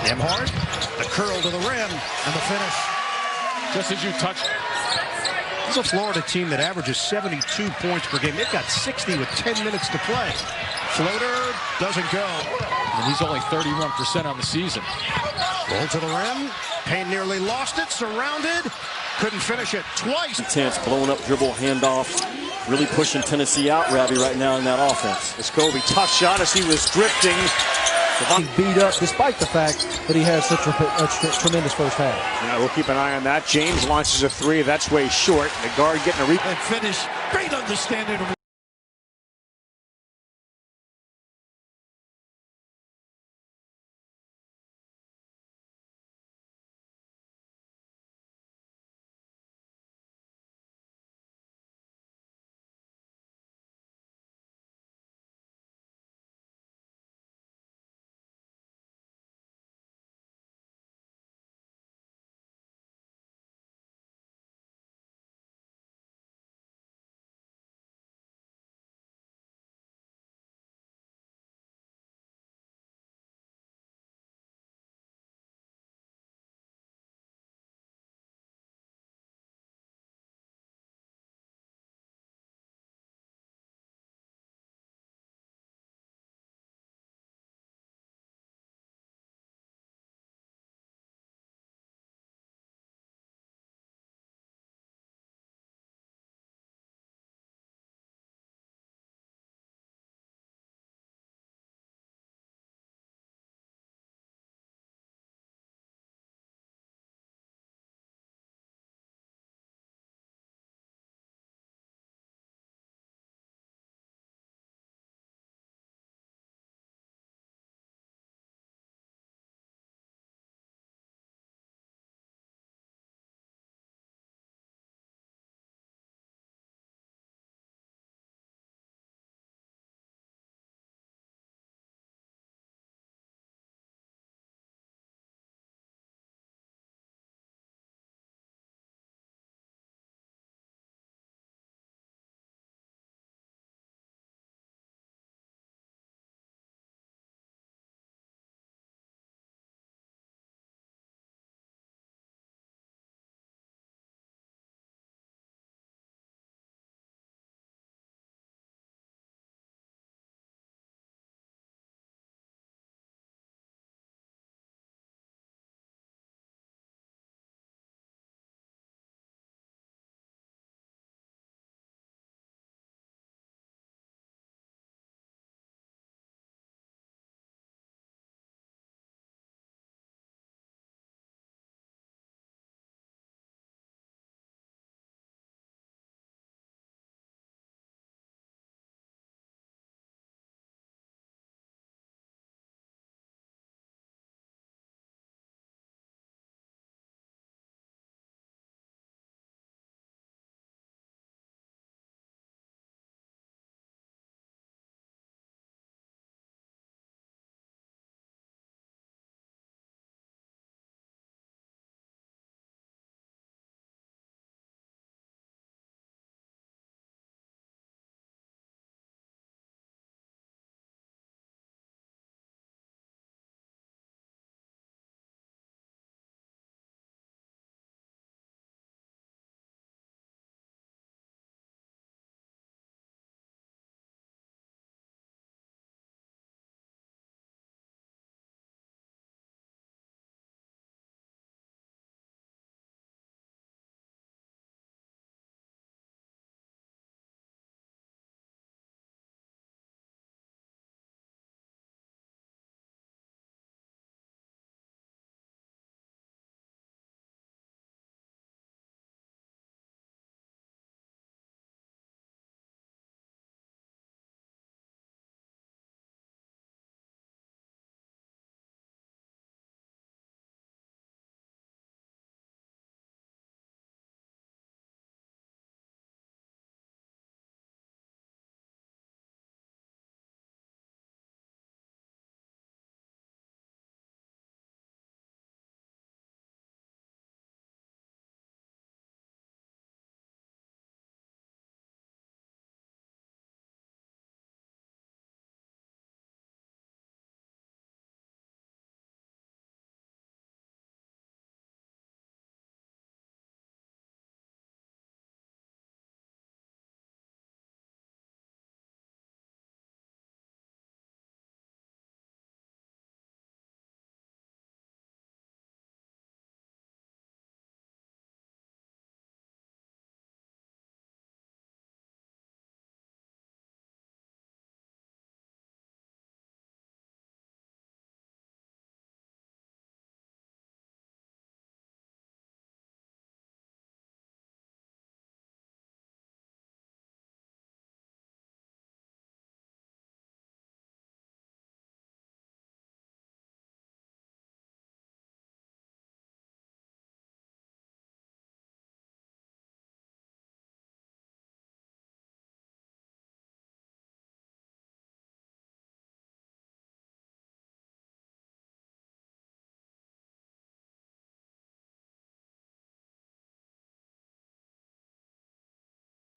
Nembhard, the curl to the rim, and the finish. Just as you touched. This is a Florida team that averages 72 points per game. They've got 60 with 10 minutes to play. Floater doesn't go. And he's only 31% on the season. Roll to the rim. Payne nearly lost it. Surrounded. Couldn't finish it twice. Intense, blowing up dribble handoff. Really pushing Tennessee out, Ravi, right now in that offense. Scobie, tough shot as he was drifting. He's beat up despite the fact that he has such a tremendous first half. Yeah, we'll keep an eye on that. James launches a three. That's way short. The guard getting a rebound. And finish. Great understanding of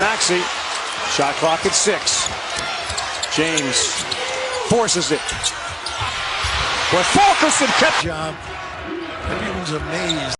Maxey. Shot clock at 6. James forces it. Where Fulkerson kept. Job. Everyone's amazed.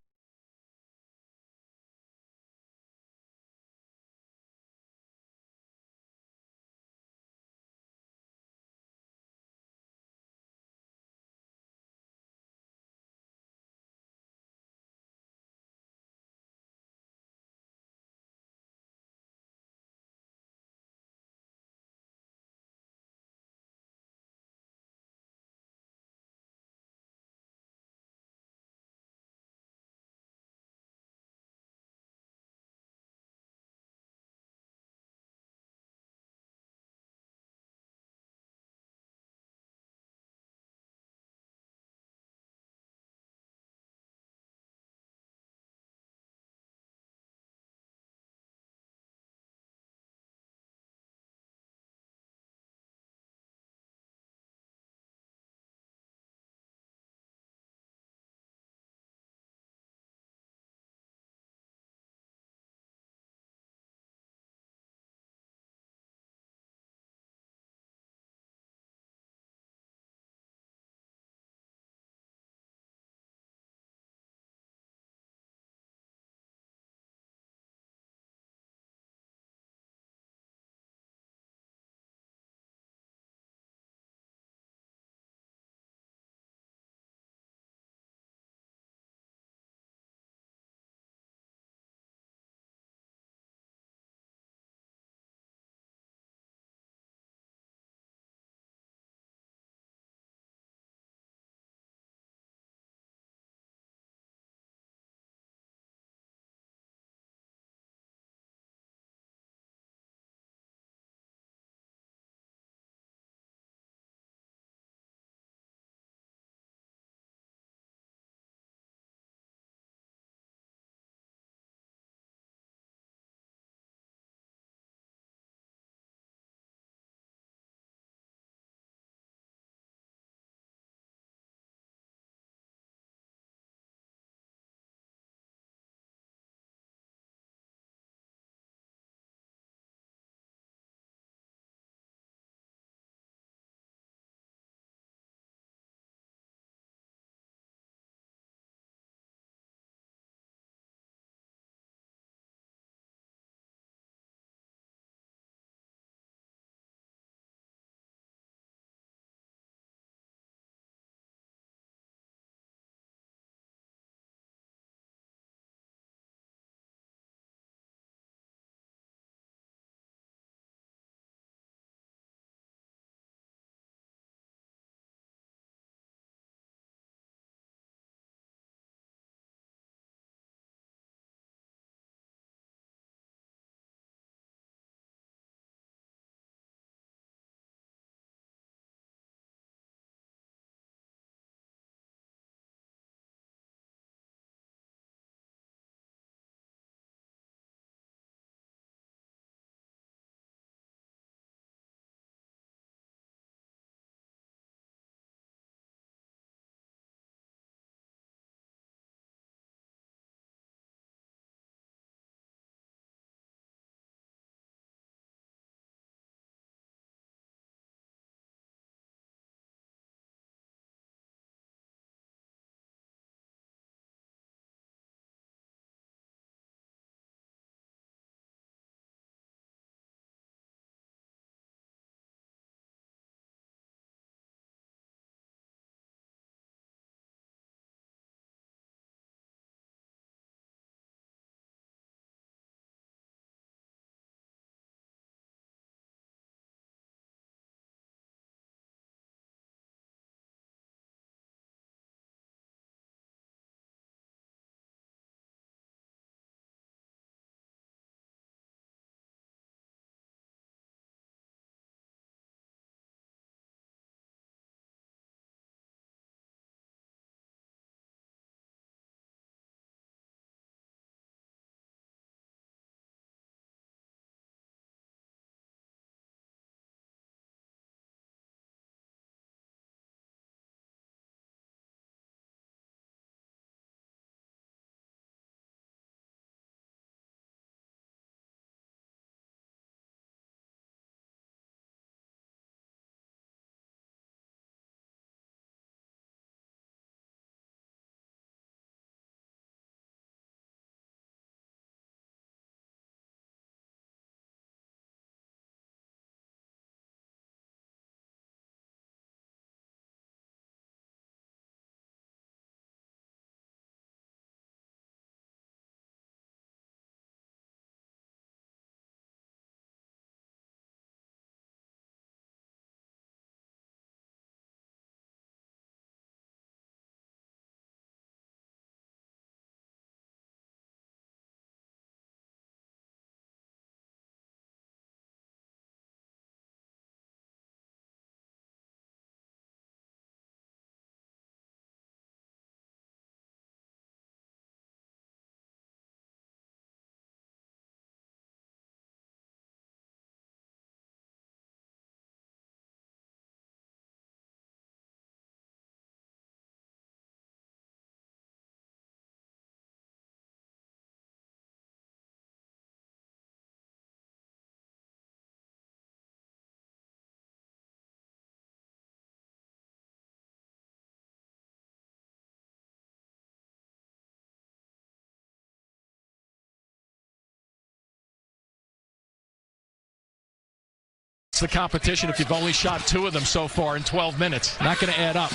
It's the competition if you've only shot 2 of them so far in 12 minutes. Not going to add up.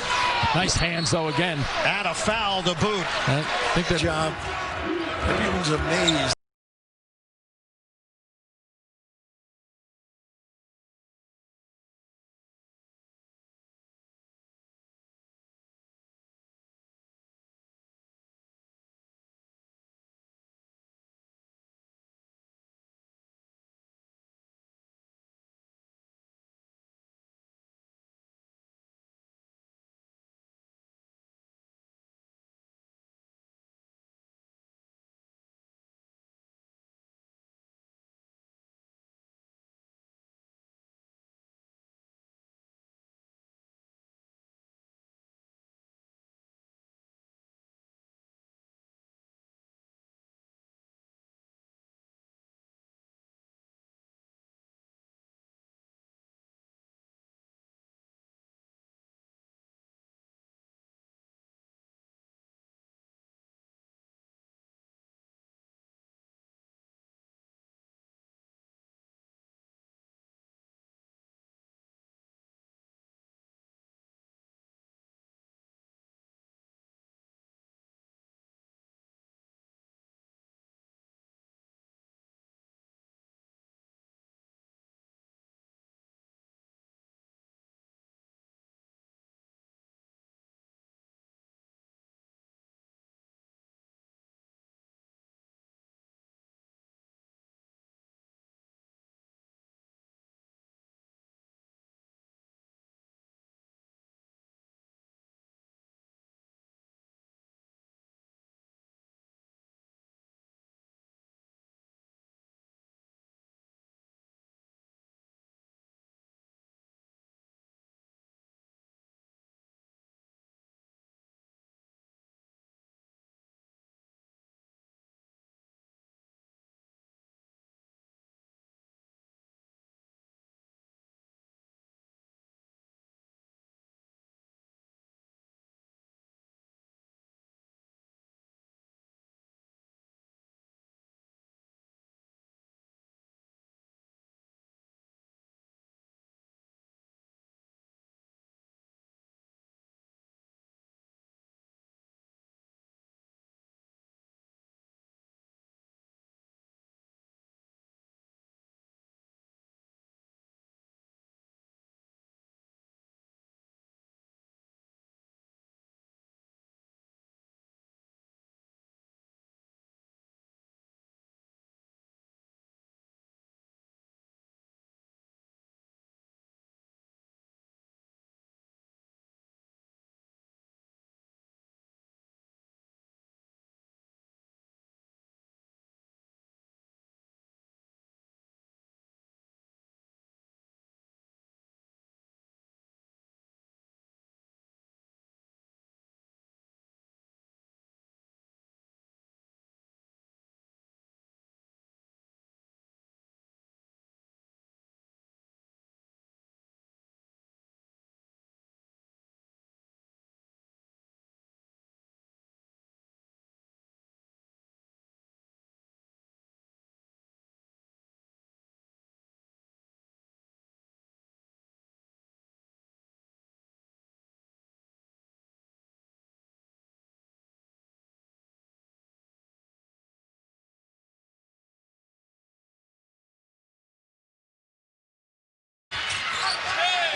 Nice hands, though, again. And a foul to boot. I think that job. Everyone's amazed.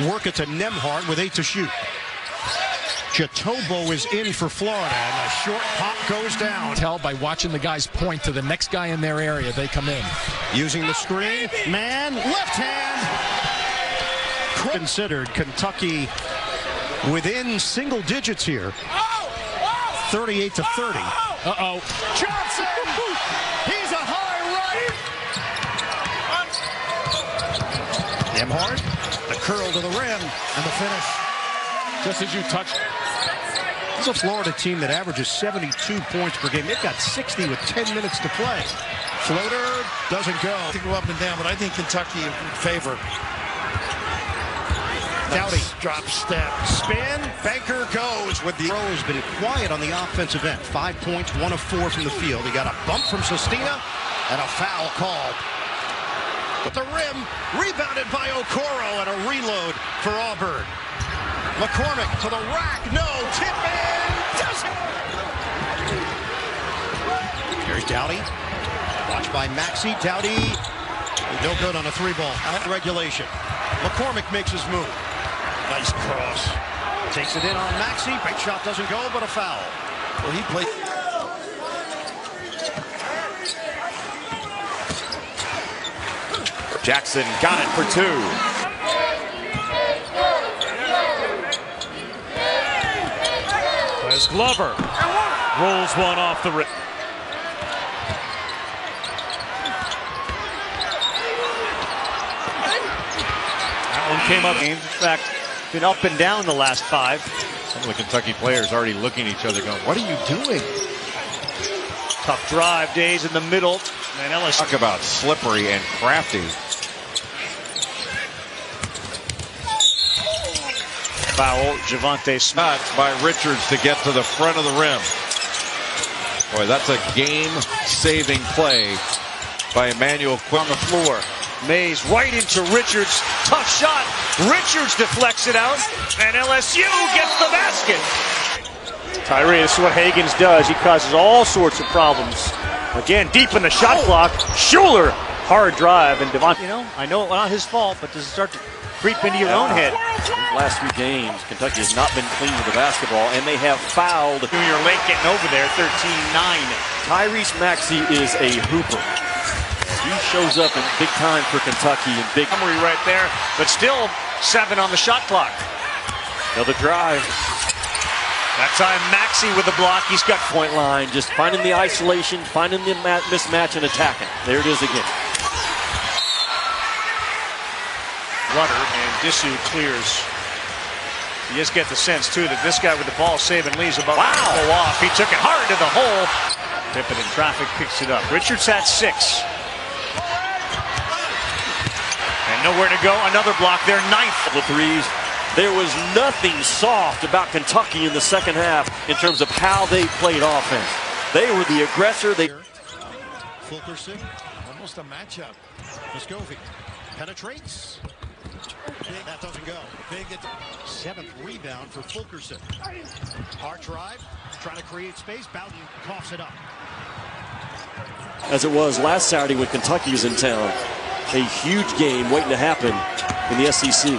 Work it to Nembhard with 8 to shoot. Chitobo is in for Florida, and a short pop goes down. Tell by watching the guys point to the next guy in their area, they come in. Using the screen, man, left hand. Considered Kentucky within single digits here. 38 to 30. Uh-oh. Johnson! He's a high right. Nembhard, the curl to the rim, and the finish. Just as you touched. This is a Florida team that averages 72 points per game. They've got 60 with 10 minutes to play. Floater doesn't go. I think go up and down, but I think Kentucky in favor. Dowdy drop step, spin, Banker goes with the... Has been quiet on the offensive end. 5 points, 1 of 4 from the field. He got a bump from Sestina and a foul called. At the rim, rebounded by Okoro, and a reload for Auburn. McCormick to the rack, no, Tippin does it! Here's Dowdy, watched by Maxey. Dowdy, no good on a 3-ball at regulation. McCormick makes his move. Nice cross. Takes it in on Maxey. Big shot doesn't go, but a foul. Well, he played. Jackson got it for 2. As Glover rolls one off the rim. That one came up. In fact, been up and down the last 5. Some of the Kentucky players already looking at each other going, what are you doing? Tough drive, Days in the middle. And LSU. Talk about slippery and crafty. Foul, Javante Smith. By Richards to get to the front of the rim. Boy, that's a game-saving play by Emmanuel on the floor. Mays right into Richards. Tough shot. Richards deflects it out. And LSU gets the basket. Tyrese, this is what Higgins does. He causes all sorts of problems. Again, deep in the shot clock. Schuler, hard drive. And Devontae, I know it's not his fault, but does it start to creep into your own head? Last 3 games, Kentucky has not been clean with the basketball, and they have fouled. Junior late getting over there, 13-9. Tyrese Maxey is a hooper. He shows up in big time for Kentucky in big. Summary right there, but still 7 on the shot clock. Another drive. That time Maxey with the block. He's got point line, just finding the isolation, finding the mismatch, and attacking. There it is again. Runner, and Disu clears. You just get the sense, too, that this guy with the ball saving leaves about to go off. He took it hard to the hole. Pippen in traffic picks it up. Richards had 6. And nowhere to go. Another block there. 9th. The threes. There was nothing soft about Kentucky in the second half in terms of how they played offense. They were the aggressor. Fulkerson, almost a matchup. Muscovy penetrates. That doesn't go. Big 7th rebound for Fulkerson. Hard drive, trying to create space. Bowden coughs it up. As it was last Saturday when Kentucky was in town. A huge game waiting to happen in the SEC.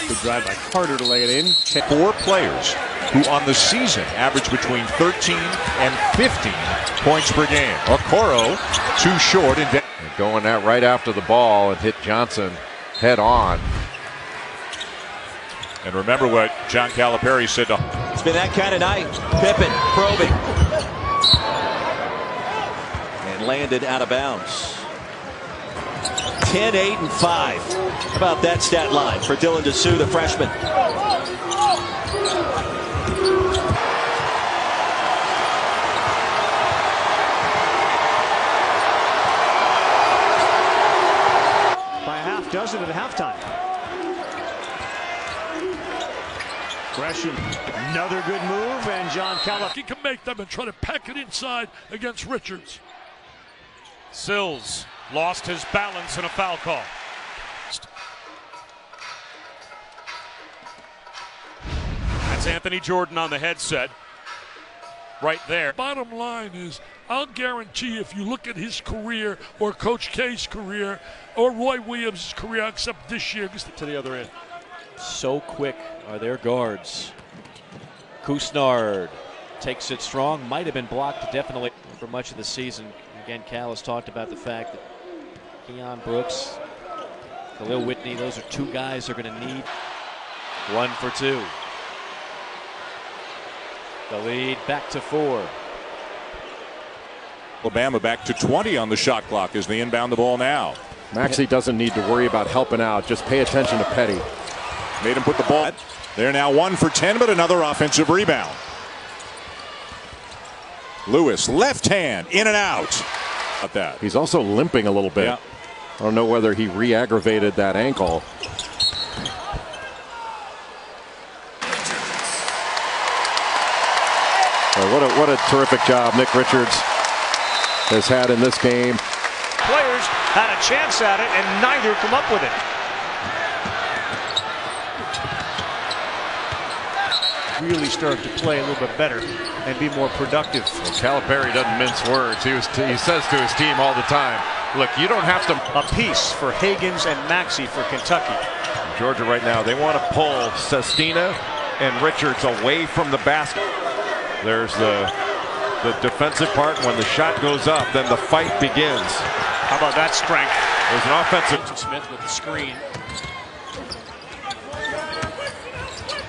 Good drive by Carter to lay it in. 4 players who on the season average between 13 and 15 points per game. Okoro, too short. And going that right after the ball and hit Johnson head on. And remember what John Calipari said to. It's been that kind of night. Pippen probing. And landed out of bounds. 10, 8, and 5. How about that stat line for Dylan Disu, the freshman? By a half dozen at halftime. Gresham, another good move, and John Calipari. He can make them and try to pack it inside against Richards. Sills lost his balance in a foul call. That's Anthony Jordan on the headset. Right there. Bottom line is, I'll guarantee if you look at his career or Coach K's career or Roy Williams' career, except this year. To the other end. So quick are their guards. Kusnard takes it strong. Might have been blocked definitely for much of the season. Again, Cal has talked about the fact that Keon Brooks, Khalil Whitney, those are 2 guys they're going to need. 1 for 2. The lead back to 4. Alabama back to 20 on the shot clock as they inbound the ball now. Maxey doesn't need to worry about helping out. Just pay attention to Petty. Made him put the ball. They're now 1 for 10, but another offensive rebound. Lewis, left hand, in and out. About that. He's also limping a little bit. Yeah. I don't know whether he re-aggravated that ankle. What a terrific job Nick Richards has had in this game. players had a chance at it, and neither come up with it. Really start to play a little bit better and be more productive. Well, Calipari doesn't mince words. He says to his team all the time, look, you don't have to. A piece for Higgins and Maxey for Kentucky. Georgia right now, they want to pull Sestina and Richards away from the basket. There's the defensive part. When the shot goes up, then the fight begins. How about that strength? There's an offensive. Smith with the screen.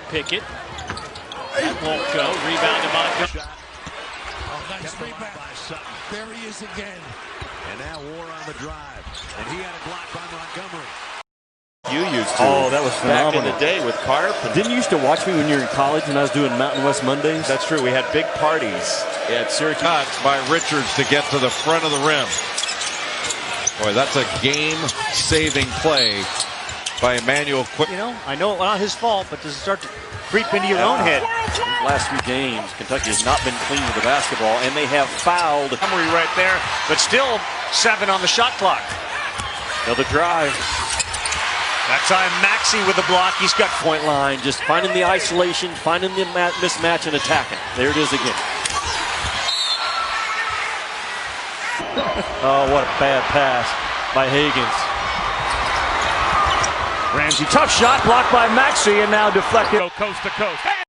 Pickett. That won't go. Rebounded by Good. Nice rebound by Sutton. There he is again. And now War on the drive. And he had a block by Montgomery. You used to. Oh, that was phenomenal. Back in the day with Carp. Didn't you used to watch me when you were in college when I was doing Mountain West Mondays? That's true. We had big parties at Syracuse. Shots by Richards to get to the front of the rim. Boy, that's a game-saving play by Emmanuel Quick. You know, I know it's not his fault, but does it start to creep into your own head? These last 3 games, Kentucky has not been clean with the basketball, and they have fouled. Montgomery right there, but still 7 on the shot clock. Another drive. That time Maxey with the block. He's got Point line, just finding the isolation, finding the mismatch, and attacking. There it is again. Oh, what a bad pass by Higgins. Ramsey, tough shot, blocked by Maxey, and now deflected. Go coast to coast.